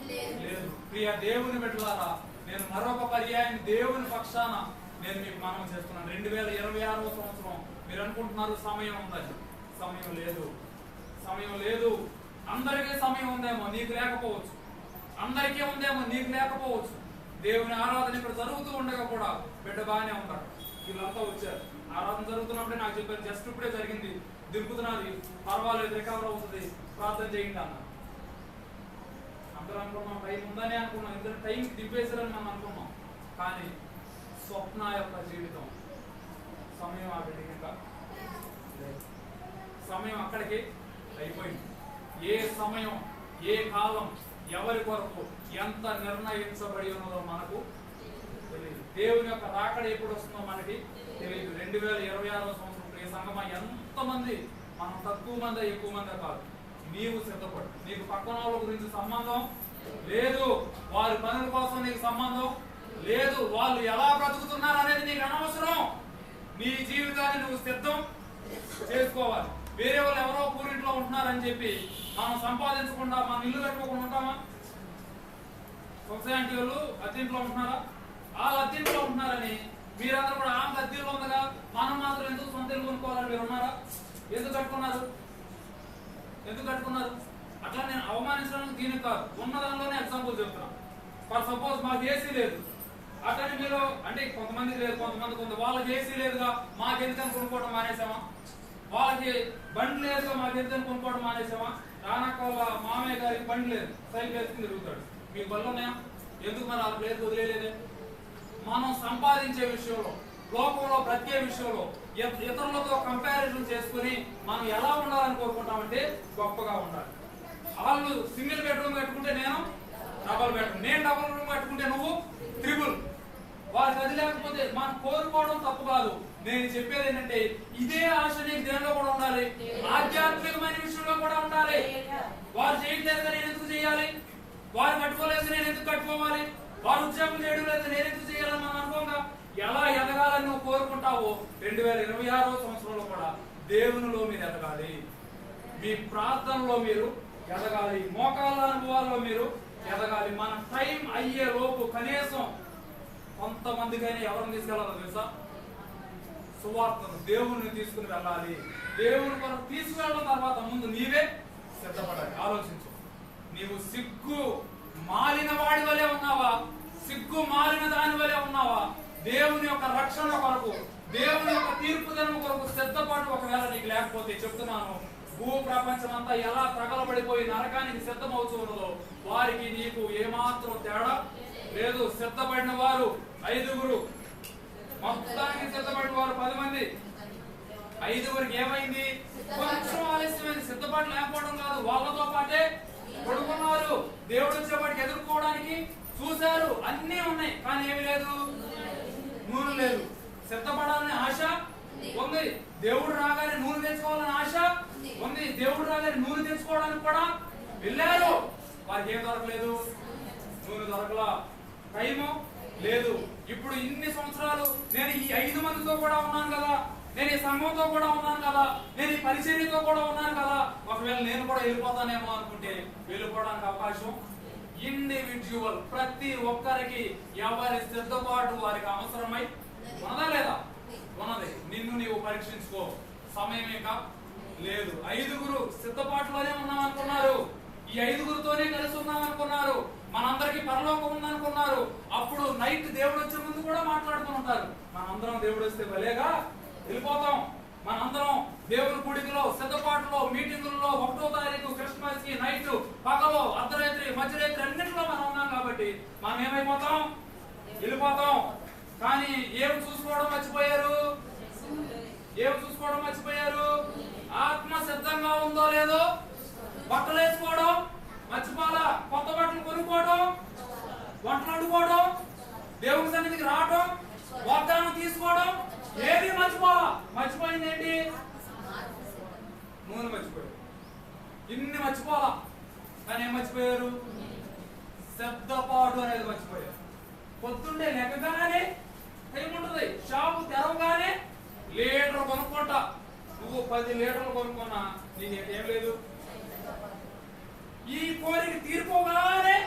లేదు. ప్రియ దేవుని బిడ్డలారా, నేను మరొక పర్యాయం దేవుని పక్షాన నేను మీకు మనం చేస్తున్నాను. 2026వ సంవత్సరం. మీరు అనుకుంటున్నారు సమయం ఉందని. సమయం లేదు. అందరికీ సమయం ఉందేమో, నీకు లేకపోవచ్చు. అందరికీ ఉందేమో, నీకు లేకపోవచ్చు. దేవుని ఆరాధన ఇక్కడ జరుగుతూ ఉండగా కూడా బిడ్డ బాగానే ఉంటాడు. వీళ్ళంతా వచ్చారు. ఆరాధన జరుగుతున్నప్పుడే నాకు చెప్పారు, జస్ట్ ఇప్పుడే జరిగింది, దింపుతున్నది, పర్వాలేదు, రికవర్ అవుతుంది, ప్రార్థన చేయండి అన్నారు. అందరూ అనుకున్నాం టైం ఉందని అనుకున్నాం. ఎందుకంటే టైం దింపేశారని మనం అనుకున్నాం. కానీ స్వప్న యొక్క జీవితం సమయం ఆ బిడ్డకి ఇంకా లేదు. సమయం అక్కడికి అయిపోయింది. ఏ సమయం, ఏ కాలం, ఎవరి కొరకు ఎంత నిర్ణయించబడి ఉన్నదో మనకు తెలియదు. దేవుని యొక్క రాకడ ఎప్పుడు వస్తుందో మనకి తెలియదు. 2026వ సంవత్సరం ప్రియ సంగమా, ఎంతమంది, మనం తక్కువ మంది ఎక్కువ మంది కాదు. నీవు సిద్ధపడు. నీకు పక్కన వాళ్ళ గురించి సంబంధం లేదు, వారి పనుల కోసం నీకు సంబంధం లేదు, వాళ్ళు ఎలా బ్రతుకుతున్నారు అనేది నీకు అనవసరం. నీ జీవితాన్ని నువ్వు సిద్ధం చేసుకోవాలి. వేరే వాళ్ళు ఎవరో పూరింట్లో ఉంటున్నారని చెప్పి మనం సంపాదించకుండా మన ఇల్లు కట్టుకోకుండా ఉంటామా? సొసైటీ వాళ్ళు అద్దెంట్లో ఉంటున్నారా? వాళ్ళు అద్దెంట్లో ఉంటున్నారని మీరందరూ కూడా ఆమె అద్దెల్లో ఉందగా మనం మాత్రం ఎందుకు సొంత ఇల్లు కొనుక్కోవాలని మీరు ఉన్నారా? ఎందుకు కట్టుకున్నారు? అట్లా నేను అవమానించడానికి దీనికి కాదు, ఉన్న దానిలోనే ఎగ్జాంపుల్ చెప్తున్నా. ఫర్ సపోజ్ మాకు ఏసీ లేదు, అట్లనే మీరు అంటే కొంతమందికి లేదు, కొంతమందికి ఉంది. వాళ్ళకి ఏసీ లేదుగా మాకెందుకని కొనుక్కోవడం మానేసామా? వాళ్ళకి బండి లేదుగా మాకెందుకని కొనుక్కోవడం మానేసామా? రానక్క వాళ్ళ మామయ్య గారికి బండి లేదు, సైకిల్ వేసుకుని తిరుగుతాడు. మీకు బళ్ళు ఉన్నాయా? ఎందుకు మరి ఆ ప్లేస్ వదిలేదే? మనం సంపాదించే విషయంలో, లోకంలో బ్రతికే విషయంలో ఇతరులతో కంపారిజన్ చేసుకుని మనం ఎలా ఉండాలని కోరుకుంటామంటే గొప్పగా ఉండాలి. వాళ్ళు సింగిల్ బెడ్రూమ్ కట్టుకుంటే నేను డబుల్ బెడ్రూమ్, నేను డబుల్ రూమ్ కట్టుకుంటే నువ్వు ట్రిపుల్. వారికి అది లేకపోతే మనం కోరుకోవడం తప్పు కాదు. నేను చెప్పేది ఏంటంటే ఇదే ఆశ నీకు దేనిలో కూడా ఉండాలి, ఆధ్యాత్మికమైన విషయంలో కూడా ఉండాలి. వారు చేయట్లేదు నేను ఎందుకు చేయాలి, వారు కట్టుకోలేదు నేను ఎందుకు కట్టుకోవాలి, వారు ఉద్యోగం చేయడం లేదు నేను ఎందుకు చేయాలని మనం అనుకోగా ఎలా ఎదగాలని నువ్వు కోరుకుంటావో 2026వ సంవత్సరంలో కూడా దేవునిలో మీరు ఎదగాలి, మీ ప్రార్థనలో మీరు ఎదగాలి, మోకాళ్ళ అనుభవాల్లో మీరు ఎదగాలి. మన టైం అయ్యే లోపు కనీసం కొంతమందికైనా ఎవరిని తీసుకెళ్ళాలో తెలుసా? సువార్తను దేవుణ్ణి తీసుకుని వెళ్ళాలి. దేవుని కొరకు తీసుకువెళ్ళడం తర్వాత ముందు నీవే సిద్ధపడాలి. ఆలోచించు, నీవు సిగ్గు మాలిన వాడి వలె ఉన్నావా, సిగ్గు మాలిన దాని వలె ఉన్నావా? దేవుని యొక్క రక్షణ కొరకు, దేవుని యొక్క తీర్పు దినం కొరకు సిద్ధపాటు ఒకవేళ నీకు లేకపోతే చెప్తున్నాను, భూ ప్రపంచం అంతా ఎలా తగలబడిపోయి నరకానికి సిద్ధమవుతున్నదో వారికి నీకు ఏమాత్రం తేడా లేదు. సిద్ధపడిన వారు 5గురు, మొత్తానికి సిద్ధపడిన వారు 10 మంది. 5గురికి ఏమైంది? కొంచెం ఆలస్యమైంది. సిద్ధపాటు లేకపోవడం కాదు, వాళ్ళతో పాటే పడుకున్నారు. దేవుడు వచ్చేపాటికి ఎదుర్కోవడానికి చూశారు, అన్నీ ఉన్నాయి, కానీ ఏమి లేదు, నూనె లేదు. సిద్ధపడాలని ఆశ ఉంది, దేవుడు రాగానే నూనె తెచ్చుకోవాలని ఆశ ఉంది, దేవుడు రాగానే నూనె తెచ్చుకోవడానికి కూడా వెళ్ళారు. వారికి ఏం దొరకలేదు, నూనె దొరకలా, టైము లేదు. ఇప్పుడు ఇన్ని సంవత్సరాలు నేను ఈ 5 మందితో కూడా ఉన్నాను కదా, నేను ఈ సంఘంతో కూడా ఉన్నాను కదా, నేను ఈ పరిచర్యతో కూడా ఉన్నాను కదా, ఒకవేళ నేను కూడా వెళ్ళిపోతానేమో అనుకుంటే వెళ్ళిపోవడానికి అవకాశం ఇండివిడ్యువల్. ప్రతి ఒక్కరికి ఎవరి సిద్ధపాటు వారికి అవసరమై ఉన్నదా లేదా? ఉన్నది. నిన్ను నీవు పరీక్షించుకో. సమయం ఇంకా లేదు. 5గురు సిద్ధపాటులోనే ఉన్నాం అనుకున్నారు, ఈ 5గురితోనే కలిసి ఉన్నాం అనుకున్నారు, మనందరికి పరలోకం ఉందనుకున్నారు. అప్పుడు నైట్ దేవుడు వచ్చే ముందు కూడా మాట్లాడుకుని ఉంటారు, మనందరం దేవుడు వస్తే భలేగా వెళ్ళిపోతాం, మనందరం దేవుని గుడిలో సిద్ధపాటులో మీటింగుల్లో 1వ తారీఖు క్రిస్మస్ కి నైట్ పగలో అర్ధరాత్రి మధ్యరాత్రి అన్నింటిలో మనం ఉన్నాం కాబట్టి మనం ఏమైపోతాం, వెళ్ళిపోతాం. కానీ ఏమి చూసుకోవడం మర్చిపోయారు, ఏమి చూసుకోవడం మర్చిపోయారు? ఆత్మ సిద్ధంగా ఉందో లేదో బట్టలు వేసుకోవడం మర్చిపోవాలా, కొత్త బట్టలు కొనుక్కోవడం, వంటలు వండుకోవడం, దేవుని సన్నిధికి రావడం, వాగ్దానం తీసుకోవడం, ఏది మర్చిపోవాలా. మర్చిపోయింది ఏంటి? నూనె మర్చిపోయారు. ఇన్ని మర్చిపోవాలా, కానీ ఏం మర్చిపోయారు? సిద్ధపాటు అనేది మర్చిపోయారు. పొద్దుండే లెక్కగానే టైం ఉంటుంది, షాపు తెరవగానే లీటర్ కొనుక్కుంటా. నువ్వు 10 లీటర్లు కొనుక్కున్నా నీకు ఏం లేదు. ఈ కోరిక తీరిపోగానే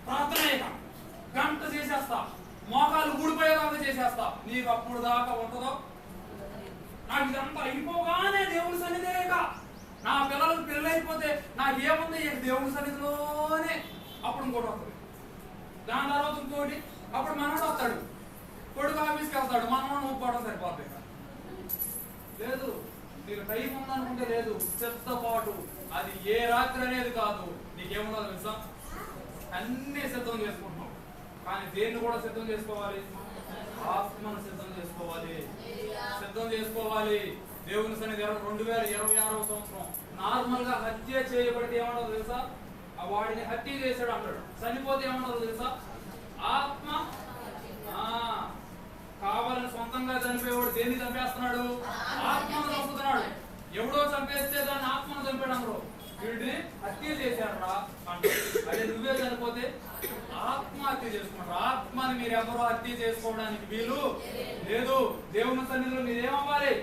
ప్రార్థన గంట చేసేస్తా, మోకాలు ఊడిపోయేదాకా చేసేస్తా. నీకు అప్పుడు దాకా ఉంటుందో? నాకు ఇదంతా అయిపోగానే దేవుని సన్నిధిగా, నా పిల్లలకు పెళ్ళైపోతే నాకేముంది దేవుని సన్నిధిలోనే. అప్పుడు ఇంకోటి వస్తుంది, దాని తర్వాత ఇంకోటి, అప్పుడు మనోడు వస్తాడు, కొడుకు ఆఫీస్కి వెళ్తాడు, మనోడు ఒప్పుకోవడం సరిపోతుంది. లేదు, నీకు టైం ఉందనుకుంటే లేదు, సిద్ధపాటు. అది ఏ రాత్రి అనేది కాదు. నీకేముందో తెలుసా? అన్ని సిద్ధం చేసుకుంటున్నాం, కానీ దేన్ని కూడా సిద్ధం చేసుకోవాలి, ఆత్మను సిద్ధం చేసుకోవాలి, సిద్ధం చేసుకోవాలి. దేవుని సన్నిధి 2026వ సంవత్సరం నార్మల్ గా హత్య చేయబడితే ఏమంటారు తెలుసా? వాడిని హత్య చేశాడు అంటాడు. చనిపోతే ఏమంటారు తెలుసా? ఆత్మ. కావాలని సొంతంగా చనిపోయేవాడు దేన్ని చంపేస్తున్నాడు? ఆత్మను చంపుతున్నాడు. ఎవడో చంపేస్తే దాన్ని ఆత్మను చంపాడు అందరూ. వీడిని హత్య చేశారా అంటే అదే నువ్వే చనిపోతే ఆత్మహత్య చేసుకున్నాడు. ఆత్మని మీరు ఎవరో హత్య చేసుకోవడానికి వీలు లేదు. దేవుని సన్నిధిలో మీరు ఏమవ్వాలి?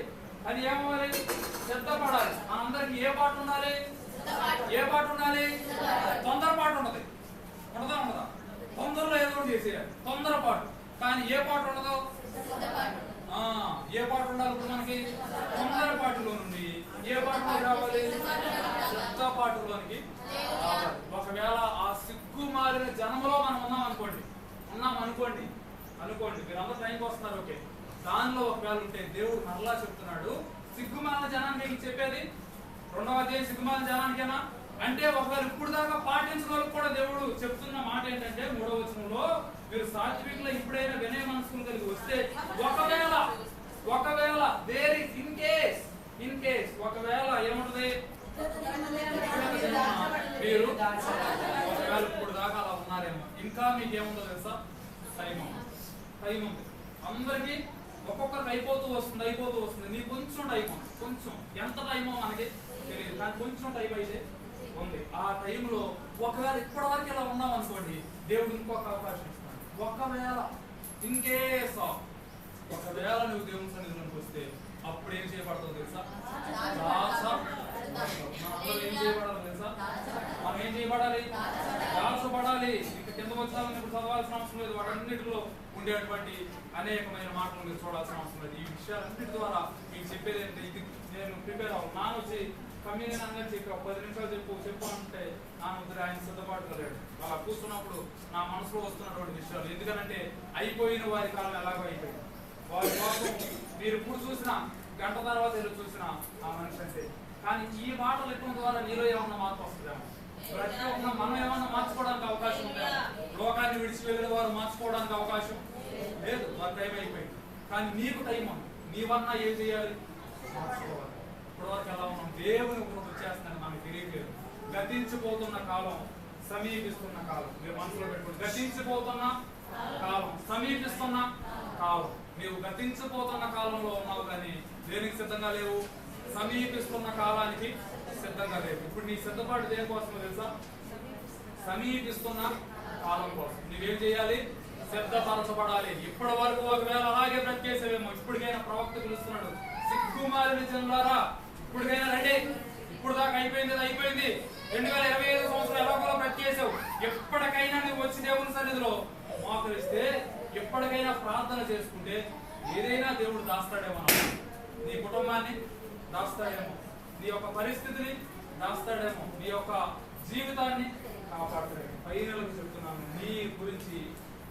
అది ఏమవ్వాలి? సిద్ధపడాలి. మనందరికి ఏ పాట ఉండాలి? ఏ పాట ఉండాలి? తొందరపాటు ఉండదు. ఉండదా? తొందరలో ఏదో చేసేయాలి, తొందరపాటు. కానీ ఏ పాట ఉండదు? ఏ పాట ఉండాలి? ఇప్పుడు మనకి తొందరపాటులో నుండి ఏ పాటలో రావాలి? సిద్ధపాటులోనికి రావాలి. ఒకవేళ ఆ సిగ్గు మారిన జన్మలో మనం ఉన్నాం అనుకోండి, మీరందరూ టైంకి వస్తున్నారు, ఓకే. దానిలో ఒకవేళ ఉంటే దేవుడు మరలా చెప్తున్నాడు, సిగ్గుమాలిన జనానికి చెప్పేది 2వ అధ్యాయం సిగ్గుమాలిన జనానికేనా అంటే, ఒకవేళ ఇప్పుడు దాకా పాటించిన వాళ్ళకి కూడా దేవుడు చెప్తున్న మాట ఏంటంటే 3వ వచనంలో, మీరు సాత్వికులు ఇప్పుడైనా వినయ మనసుకుని కలిగి వస్తే ఒకవేళ ఒకవేళ ఇప్పుడు దాకా అలా ఉన్నారేమో, ఇంకా మీకేముందో తెలుసా? టైం ఉంది. అందరికి ఒక్కొక్కరికి అయిపోతూ వస్తుంది. నీకు కొంచెం టైం ఉంది, కొంచెం ఎంత టైమో మనకి తెలియదు, కానీ కొంచెం టైం అయితే ఉంది. ఆ టైంలో ఒకవేళ ఇప్పటి వరకు ఇలా ఉన్నాం అనుకోండి, దేవుడు ఇంకొక అవకాశం ఇస్తాడు. ఒకవేళ నువ్వు దేవుని సన్నిధిలోకి వస్తే అప్పుడు ఏం చేయబడతావు తెలుసా? ఏం చేయబడాలి తెలుసా? మనం ఏం చేయబడాలి? దాచబడాలి. ఇంకా కిందకు వచ్చాలని ఇప్పుడు చదవాల్సిన అవసరం లేదు. వాటన్నిటిలో ఉండేటువంటి అనేకమైన మాటలు మీరు చూడాల్సిన అవసరం లేదు. ఈ విషయాలన్నిటి ద్వారా మీకు చెప్పేది ఏంటంటే, ఇది నేను ప్రిపేర్ అవ్వాలి. నాన్న వచ్చి కమ్యూనియన్ అని చెప్పి 10 నిమిషాలు చెప్పు అంటే నాన్న ఆయన సిద్ధపాటు లేడు. అలా కూర్చున్నప్పుడు నా మనసులో వస్తున్నటువంటి విషయాలు, ఎందుకనంటే అయిపోయిన వారి కాలం ఎలాగో అయిపోయింది. వారి కోసం మీరు ఇప్పుడు చూసినా గంట తర్వాత ఎదురు చూసినా ఆ మనిషి అంటే, కానీ ఈ మాటలు ఎక్కువ ద్వారా నీలో ఏమన్నా మార్పు వస్తుందేమో, ప్రతి ఒక్క మనం ఏమన్నా మార్చుకోవడానికి అవకాశం ఉందేమో. లోకాన్ని విడిచి వెళ్ళిన వారు మార్చుకోవడానికి అవకాశం లేదు, వారి టైం అయిపోయింది. కానీ నీకు టైం ఉంది, నీవన్నా ఏం చేయాలి? మార్చుకోవాలి. ఇప్పటివరకు ఎలా ఉన్నాం? దేవుని గురించి వచ్చేస్తుందని మనకు తెలియలేదు. గతించిపోతున్న కాలం, సమీపిస్తున్న కాలం మీరు మనసులో పెట్టుకోండి. గతించిపోతున్న కాలం, సమీపిస్తున్న కాలం. నీవు గతించిపోతున్న కాలంలో ఉన్నావు, కానీ దేనికి సిద్ధంగా లేవు? సమీపిస్తున్న కాలానికి సిద్ధంగా లేవు. ఇప్పుడు నీ సిద్ధపాటు దేనికోసం తెలుసా? సమీపిస్తున్న కాలం కోసం నువ్వేం చేయాలి? సిద్ధపరచబడాలి. ఇప్పటి వరకు ఒకవేళ అలాగే బ్రతికేసేవేమో, ఇప్పటికైనా ప్రవక్త పిలుస్తున్నాడు, సిగ్గుమాలిన జనులారా ఇప్పటికైనా రండి. ఇప్పుడు దాకా అయిపోయింది, 2025 సంవత్సరం ఎలాగో బ్రతికేసావు. ఎప్పటికైనా నువ్వు వచ్చి దేవుని సన్నిధిలో మోకరిస్తే, ఎప్పటికైనా ప్రార్థన చేసుకుంటే ఏదైనా దేవుడు దాస్తాడేమో. నీ కుటుంబాన్ని దాస్తాడేమో, నీ యొక్క పరిస్థితిని దాస్తాడేమో, నీ యొక్క జీవితాన్ని కాపాడతాడేమో. పైనలకు చెప్తున్నాను, నీ గురించి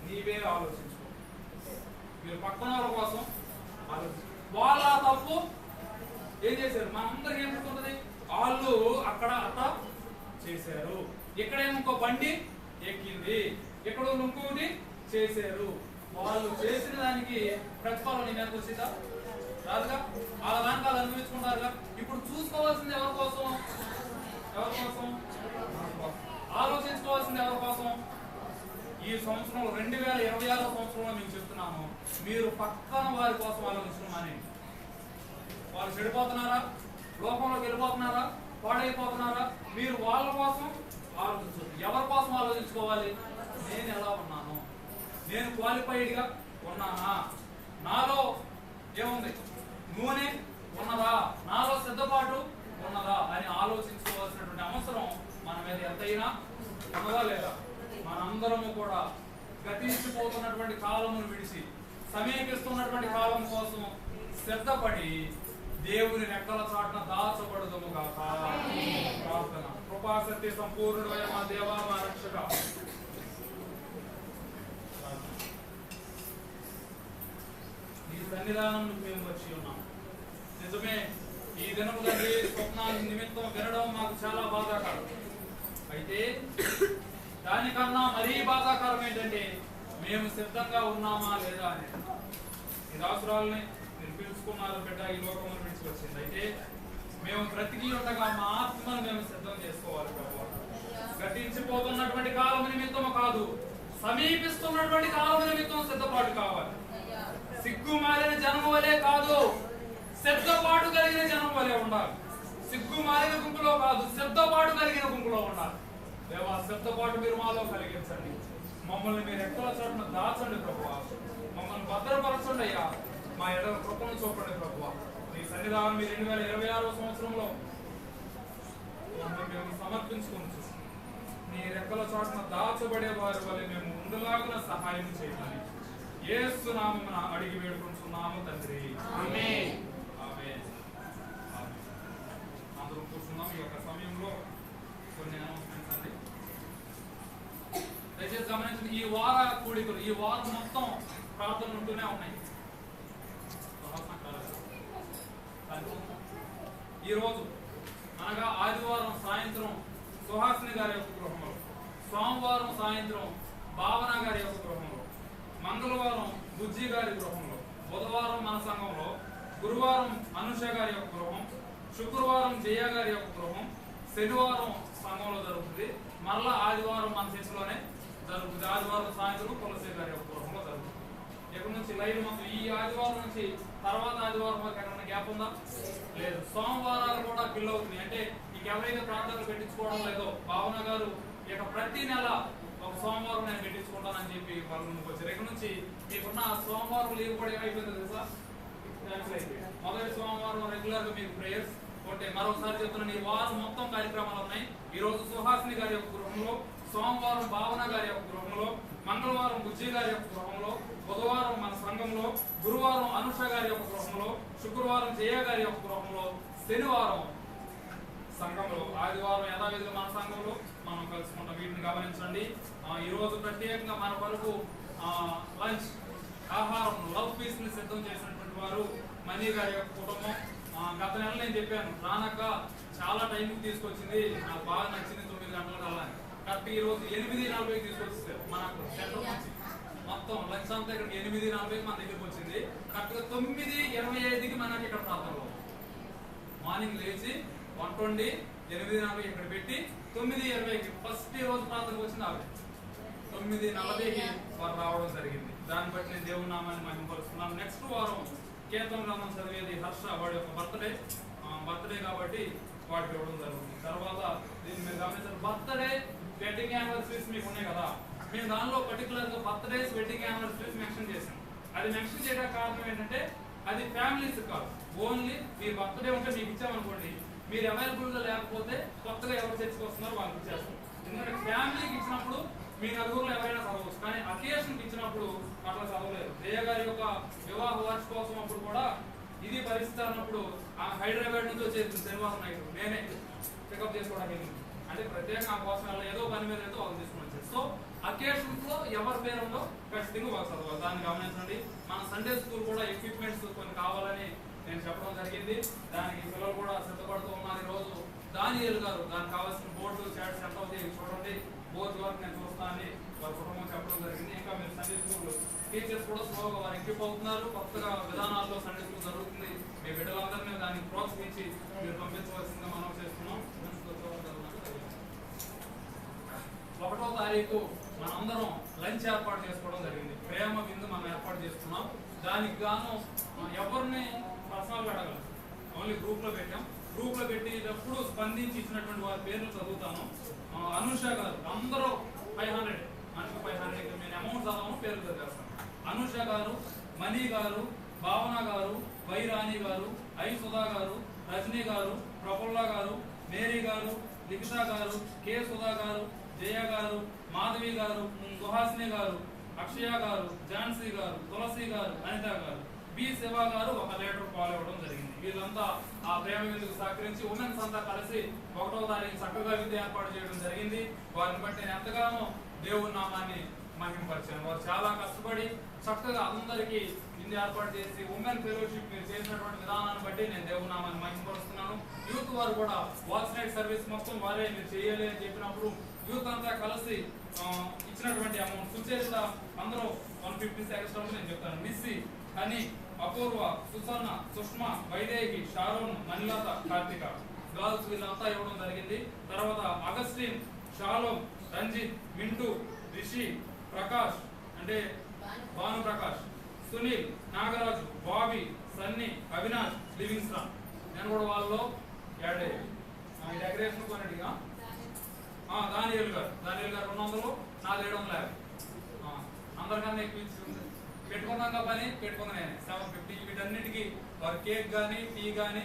నీవే ఆలోచించుకో. మీరు పక్కన వాళ్ళ కోసం ఆలోచించు. వాళ్ళ తప్పు ఏం చేశారు? మనందరికి ఏం చెప్తుంటది? వాళ్ళు అక్కడ అట్ట చేశారు, ఇక్కడేమో ఇంకో బండి ఎక్కింది, ఇక్కడ ఇంకోటి చేశారు. వాళ్ళు చేసిన దానికి ప్రతిఫలం నీ మీదకి వచ్చిందా? రాదుగా. వాళ్ళ దానికి వాళ్ళు అనుభవించుకుంటారుగా. ఇప్పుడు చూసుకోవాల్సింది ఎవరి కోసం? ఆలోచించుకోవాల్సింది ఎవరి కోసం? ఈ సంవత్సరంలో 2026 సంవత్సరంలో మీకు చెప్తున్నాను, మీరు పక్కన వారి కోసం ఆలోచించడం అనేది. వాళ్ళు చెడిపోతున్నారా? లోకంలోకి వెళ్ళిపోతున్నారా? పాడైపోతున్నారా? మీరు వాళ్ళ కోసం ఆలోచించు. ఎవరి కోసం ఆలోచించుకోవాలి? నేను ఎలా ఉన్నాను? నేను క్వాలిఫైడ్ గా ఉన్నానా? నాలో ఏముంది? నూనె ఉన్నదా? నాలో సిద్ధపాటు ఉన్నదా అని ఆలోచించుకోవాల్సినటువంటి అవసరం మన మీద ఎంతైనా ఉన్నదా లేదా? మనందరము కూడా గతించిపోతున్నటువంటి కాలమును విడిచి సమీపిస్తున్నటువంటి కాలం కోసం సిద్ధపడి దేవుని రెక్కల చాటున దాచబడుదుము గాక. ప్రార్థన. కృపాసత్య సంపూర్ణుడైన మా దేవా, మా రక్షక, ఈ సన్నిధానం మేము వచ్చి ఉన్నాం. నిజమే, ఈ దినము తండ్రి స్వప్నాల నిమిత్తం వినడం మాకు చాలా బాధాకరం. అయితే దానికన్నా మరీ బాధాకరం ఏంటంటే, మేము సిద్ధంగా ఉన్నామా లేదా అని. ఈ రాసురాలని మీరు పిలుచుకున్నారు బిడ్డ, ఈ లోకమును విడిచివచ్చింది. అయితే మేము బ్రతికి ఉండగా మా ఆత్మను మేము సిద్ధం చేసుకోవాలి ప్రభు. గతించిపోతున్నటువంటి కాలం నిమిత్తము కాదు, సమీపిస్తున్నటువంటి కాలం నిమిత్తం సిద్ధపాటు కావాలి. సిగ్గుమాలిన జనము వలె కాదు, సిద్ధపాటు కలిగిన జనం వలె ఉండాలి. సిగ్గుమాలిన గుంపులో కాదు, సిద్ధపాటు కలిగిన గుంపులో ఉండాలి. దేవా, సిద్ధపాటు మీరు మాలో కలిగించండి. మమ్మల్ని మీరు ఎక్కడ చోటున దాచండి ప్రభువా. మమ్మల్ని భద్రపరచండి అయ్యా. మా ఎడల కృపను చూపండి ప్రభువా. మీ సన్నిధానం మీ 2026 సంవత్సరంలో మేము సమర్పించుకుంటూ నీ రెక్కల చాటున దాచబడే వారి వల్ల మేము ఉండలాగిన సహాయం చేయమని యేసు నామమున అడిగి వేడుకుంటున్నాము తండ్రి. ఆమేన్. ఆమేన్. అందరూ కూర్చున్నాం. ఈ యొక్క సమయంలో కొన్ని అనౌన్స్మెంట్స్ అండి. దయచేసి గమనించండి, ఈ వార కూడికలు, ఈ వారం మొత్తం ప్రార్థనలు ఉంటూనే ఉన్నాయి. ఈ రోజు అనగా ఆదివారం సాయంత్రం సుహాసిని గారి యొక్క గృహంలో, సోమవారం సాయంత్రం భావన గారి యొక్క గృహంలో, మంగళవారం బుజ్జి గారి గృహంలో, బుధవారం మన సంఘంలో, గురువారం అనుష గారి యొక్క గృహం, శుక్రవారం జయ గారి యొక్క గృహం, శనివారం సంఘంలో జరుగుతుంది. మరలా ఆదివారం మన చర్చిలోనే జరుగుతుంది. ఆదివారం సాయంత్రం తులసి గారి యొక్క గృహంలో జరుగుతుంది. ఇక్కడ నుంచి లైవ్ మొత్తం ఈ ఆదివారం నుంచి తర్వాత ఆదివారం వరకు ఎక్కడన్నా గ్యాప్ ఉందా? లేదు. సోమవారాలు కూడా ఫిల్ అవుతున్నాయి. అంటే ఇక ఎవరైతే ప్రాంతాలు పెట్టించుకోవడం లేదో భావన గారు ఇక ప్రతి నెల ఒక సోమవారం నేను పెట్టించుకుంటానని చెప్పి వాళ్ళ ముందుకు వచ్చారు. ఇక్కడ నుంచి మీకున్న సోమవారం లీవ్ కూడా ఏమైపోయిందో తెలుసా? మొదటి సోమవారం రెగ్యులర్ గా మీకు ప్రేయర్స్ ఉంటే మరొకసారి చెప్తున్నాను, ఈ వారం మొత్తం కార్యక్రమాలు ఉన్నాయి. ఈ రోజు సుహాసిని గారి యొక్క గృహంలో, సోమవారం భావన గారి యొక్క గృహంలో, మంగళవారం బుజ్జి గారి యొక్క గృహంలో, బుధవారం మన సంఘంలో, గురువారం అనుష గారి యొక్క గృహంలో, శుక్రవారం జయ గారి యొక్క గృహంలో, శనివారం సంఘంలో, ఆదివారం యథావిధిగా మన సంఘంలో మనం కలుసుకుంటాం. వీటిని గమనించండి. ఈ రోజు ప్రత్యేకంగా మన వరకు లంచ్ ఆహారం లవ్ పీస్ ని సిద్ధం చేసినటువంటి వారు మనీ గారి యొక్క కుటుంబం. గత నెల నేను చెప్పాను రానక్క చాలా టైంకి తీసుకొచ్చింది, నాకు బాగా నచ్చింది 9 గంటలకు వెళ్ళాలి. కరెక్ట్ ఈ రోజు 8:40 తీసుకొచ్చేసారు మనకు సెంటర్ నుంచి. మొత్తం లంచ్ అంతా ఇక్కడ 8:40 మన దగ్గరకు వచ్చింది. కరెక్ట్ గా 9:25కి మనకి ఇక్కడ ప్రాంతంలో మార్నింగ్ లేచి వంట వండి 8:40 ఇక్కడ పెట్టి 9:20కి ఫస్ట్ ఈ రోజు ప్రాంతానికి వచ్చింది. ఆవిడ 9:40కి వారు రావడం జరిగింది. దాన్ని బట్టి నేను దేవుని నామాన్ని మహిమపరుస్తున్నాను. నెక్స్ట్ వారం కీర్తన గ్రంథం చదివేది హర్ష, వాడి యొక్క బర్త్డే కాబట్టి వాడికి ఇవ్వడం జరుగుతుంది. తర్వాత దీన్ని మీరు గమనించారు, బర్త్డే వెడ్డింగ్ యానివర్సరీస్ మీకు ఉన్నాయి కదా, మేము దానిలో పర్టికులర్ గా బర్త్డేస్ వెడ్డింగ్ యానివర్సరీస్ మెన్షన్ చేసాం. అది మెన్షన్ చేయడానికి కారణం ఏంటంటే అది ఫ్యామిలీస్ కాదు, ఓన్లీ మీ బర్త్డే ఉంటే మీకు ఇచ్చామనుకోండి, మీరు అవైలబుల్ గా లేకపోతే కొత్తగా ఎవరు చర్చకు వస్తున్నారో వాళ్ళకి ఇచ్చేస్తాం. ఎందుకంటే ఫ్యామిలీకి ఇచ్చినప్పుడు మీ నలుగురులో ఎవరైనా చదవచ్చు, కానీ అకేషన్కి ఇచ్చినప్పుడు అట్లా చదవలేరు. జయ గారి యొక్క వివాహ వార్షికోత్సవం అప్పుడు కూడా ఇది పరిస్థితి అన్నప్పుడు ఆ హైదరాబాద్ నుంచి వచ్చేది శనివారం నైట్ నేనే పికప్ చేసుకోవడానికి, అంటే ప్రత్యేకంగా ఆ కోసం ఏదో పని మీద ఏదో వాళ్ళు తీసుకుని వచ్చారు. సో అకేషన్స్ లో ఎవరి పేరు ఉందో ఖచ్చితంగా వాళ్ళు చదవాలి. దాన్ని గమనించండి. మన సండే స్కూల్ కూడా ఎక్విప్మెంట్స్ కొన్ని కావాలని నేను చెప్పడం జరిగింది. దానికి పిల్లలు కూడా సిద్ధపడుతూ ఉన్నారు. ఈ రోజు దానియేలు గారు దానికి కావాల్సిన బోర్డు చాట్స్ ఎంత అవుతాయి చూడండి, బోర్డు వరకు నేను చూస్తానని వారి కుటుంబం చెప్పడం జరిగింది. ఇంకా మీరు సండే స్కూల్ టీచర్స్ కూడా స్లోగా వారు ఎక్విప్ అవుతున్నారు. కొత్తగా విధానాల్లో సండే స్కూల్ జరుగుతుంది. మీ బిడ్డలందరినీ దానికి ప్రోత్సహించి మీరు పంపించవలసిందిగా మనం చేస్తున్నాం. 1వ తారీఖు మనందరం లంచ్ ఏర్పాటు చేసుకోవడం జరిగింది. ప్రేమ విందు మనం ఏర్పాటు చేసుకున్నాం. దానికి గాను ఎవరిని పర్సనల్ గా అడగలం, ఓన్లీ గ్రూప్ లో పెట్టాం. గ్రూప్ లో పెట్టేటప్పుడు స్పందించి ఇచ్చినటువంటి వారి పేర్లు చదువుతాను. అనుష గారు అందరూ 500 మనకి 500 నేను అమౌంట్ చదవను, పేర్లు చదివేస్తాను. అనుష గారు, మణి గారు, భావన గారు, వైరాణి గారు, ఐ సుధా గారు, రజనీ గారు, ప్రఫుల్ల గారు, మేరీ గారు, లిఖిత గారు, కె సుధా గారు, జయ గారు, మాధవి గారు, సుహాసిని గారు, అక్షయ గారు, ఝాన్సీ గారు, తులసి గారు, అనిత గారు, బి శివ గారు 1 లీటర్ పాలు ఇవ్వడం జరిగింది. వీళ్ళంతా ఆ ప్రేమ విందుకు సహకరించి ఉమెన్స్ అంతా కలిసి 1వ తారీఖు చక్కగా విందు ఏర్పాటు చేయడం జరిగింది. వారిని బట్టి నేను ఎంతగానో దేవుని నామాన్ని మహిమపరిచాను. వారు చాలా కష్టపడి చక్కగా అందరికీ విందు ఏర్పాటు చేసి ఉమెన్ ఫెలోషిప్ మీరు చేసినటువంటి విధానాన్ని బట్టి నేను దేవుని నామాన్ని మహిమపరుస్తున్నాను. యూత్ వారు కూడా వాచ్ నైట్ సర్వీస్ మొత్తం వారే మీరు చేయాలి అని చెప్పినప్పుడు యూత్ అంతా కలిసి ఇచ్చినటువంటి అమౌంట్ సుచేత అందరూ 150 ఎక్స్ట్రా నేను చెప్తాను. Missy, Honey, Apoorva, Susanna, Sushma, Vaidehi, Sharon, Manilatha, Karthika girls వీళ్ళంతా ఇవ్వడం జరిగింది. తర్వాత అగస్టిన్, షాలోమ్, రంజిత్, మింటూ, రిషి, ప్రకాష్ అంటే Bhanu Prakash, Sunil, Nagaraju, Bobby, Sunny, Avinash, Livingston నేను కూడా వాళ్ళలో యాడ్ అయ్యాను. ఈ డెకరేషన్ కొన్నట్టుగా దానియేలు గారు 200, నాది 750. అందరికన్నా ఎక్కువ ఇచ్చి పెట్టుకున్నాక పని పెట్టుకున్నా నేను 750. వీటన్నిటికీ వారి కేక్ కానీ, టీ కానీ,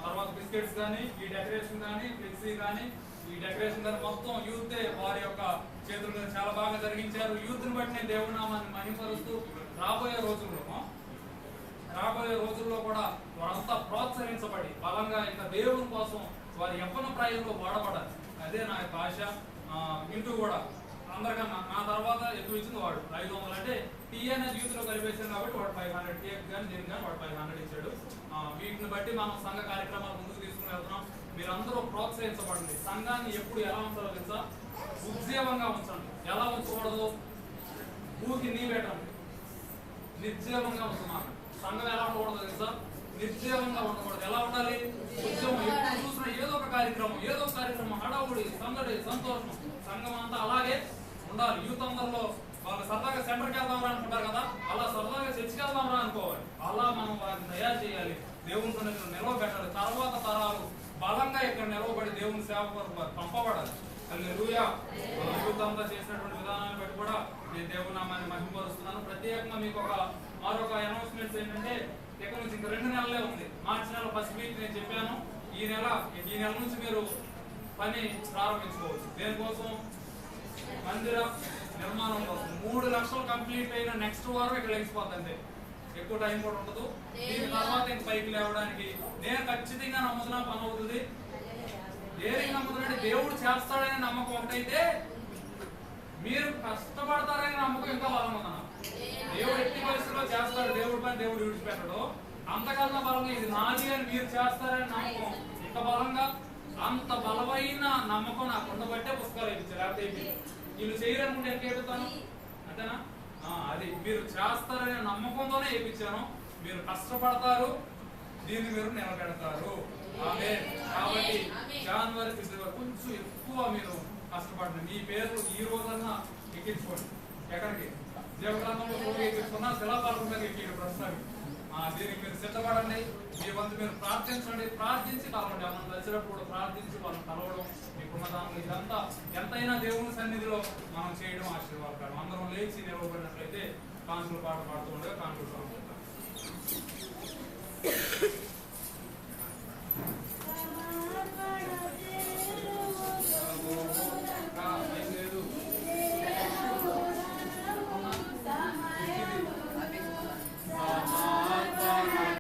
తర్వాత బిస్కెట్స్ కానీ, ఈ డెకరేషన్ కానీ, ఫ్లెక్సీ కానీ, ఈ డెకరేషన్ కానీ మొత్తం యూతే వారి యొక్క చేతుల మీద చాలా బాగా జరిగించారు. యూత్ ని బట్టి నేను దేవుని నామాన్ని మహిమపరుస్తూ రాబోయే రోజుల్లో కూడా వారంతా ప్రోత్సహించబడి బలంగా ఇంకా దేవుని కోసం వారి యవ్వన ప్రాయంలో వాడబడాలి. అదే నా యొక్క ఆశ. ఇంటూ కూడా అందరికన్నా నా తర్వాత ఎక్కువ ఇచ్చింది వాడు 500. అంటే టీ అనేది యూత్ లో కలిపేసాను కాబట్టి వాడు 500, కేక్ కానీ దీనికి కానీ వాడు 500 ఇచ్చాడు. వీటిని బట్టి మనం సంఘ కార్యక్రమాలు ముందుకు తీసుకుని వెళ్తున్నాం. మీరందరూ ప్రోత్సహించబడండి. సంఘాన్ని ఎప్పుడు ఎలా ఉంచాలో తెలుసా? ఉజ్జీవంగా ఉంచండి. ఎలా ఉంచకూడదు? ఊరికి నీ పెట్టండి, నిర్జీవంగా ఉంటున్నాను. సంఘం ఎలా ఉండకూడదు తెలుసా? నిర్జీవంగా ఉండకూడదు. ఎలా ఉండాలి? ఉద్యమం. ఎప్పుడు చూసినా ఏదో ఒక కార్యక్రమం హడావుడి, సందడి, సంతోషం, సంఘం అంతా అలాగే ఉండాలి. యూత్ అందరిలో వాళ్ళు సరదాగా సెంటర్కి వెళ్దాం అనుకుంటారు కదా, అలా సరదాగా చర్చికి వెళ్దాం అనుకోవాలి. అలా మనం వారిని తయారు చేయాలి, దేవుని సన్నిధిలో నిలవబెట్టాలి. తర్వాత తరాలు బలంగా ఇక్కడ నిలవబడి దేవుని సేవ కొరకు వారు పంపబడాలి. హల్లెలూయా. యూత్ అంతా చేసినటువంటి విధానాన్ని బట్టి కూడా నేను దేవుని నామాన్ని మహిమపరుస్తున్నాను. ప్రత్యేకంగా మీకు మరొక అనౌన్స్మెంట్స్ ఏంటంటే, ఇక్కడ నుంచి ఇంకా 2 నెలలే ఉంది. మార్చి నెల ఫస్ట్ వీక్ నేను చెప్పాను. ఈ నెల నుంచి మీరు పని ప్రారంభించుకోవచ్చు. దేనికోసం? మందిర నిర్మాణం కోసం. 3 లక్షలు కంప్లీట్ అయిన నెక్స్ట్ వారం ఇక్కడ లేచిపోద్దంటే ఎక్కువ టైం కూడా ఉండదు. దీని తర్వాత ఇంక పైకి లేవడానికి నేను ఖచ్చితంగా నమ్ముతున్నా పని అవుతుంది. దేనికి నమ్ముతున్నాంటే దేవుడు చేస్తాడనే నమ్మకం ఒకటైతే, మీరు కష్టపడతారనే నమ్మకం ఇంకా బలం ఉందన్న. దేవుడు ఎట్టి పరిస్థితిలో చేస్తాడు, దేవుడి పని దేవుడు విడిచిపెట్టడు. అంతకన్నా బలంగా ఇది నాది అని మీరు చేస్తారనే నమ్మకం ఇంకా బలంగా, అంత బలమైన నమ్మకం నాకు ఉండబట్టే పుస్తకాలు ఇచ్చారు. లేకపోతే వీళ్ళు చేయరనుకుంటే ఎంత చెప్తాను అంతేనా? అది మీరు చేస్తారనే నమ్మకంతోనే వేయించాను. మీరు కష్టపడతారు, దీన్ని మీరు నిలబెడతారు. కాబట్టి జనవరి ఫిబ్రవరి కొంచెం ఎక్కువ మీరు కష్టపడండి. మీ పేర్లు ఈ రోజన్నా ఎక్కించుకోండి. ఎక్కడికి? జీవగ్రంథంలో ఎక్కించుకున్నా శిలాపాలక మీద ఎక్కి ప్రస్తుతానికి దీనికి మీరు సిద్ధపడండి. మీ వంతు మీరు ప్రార్థించండి, ప్రార్థించి కలవండి. మనం కలిసినప్పుడు కూడా ప్రార్థించి వాళ్ళని కలవడం, మీకున్న దానిలో ఇదంతా ఎంతైనా దేవుని సన్నిధిలో మనం చేయడం ఆశీర్వాదకరం. అందరం లేచి నిలవబడినట్లయితే కాన్సులు పాట పాడుతూ ఉండగా కాన్సులు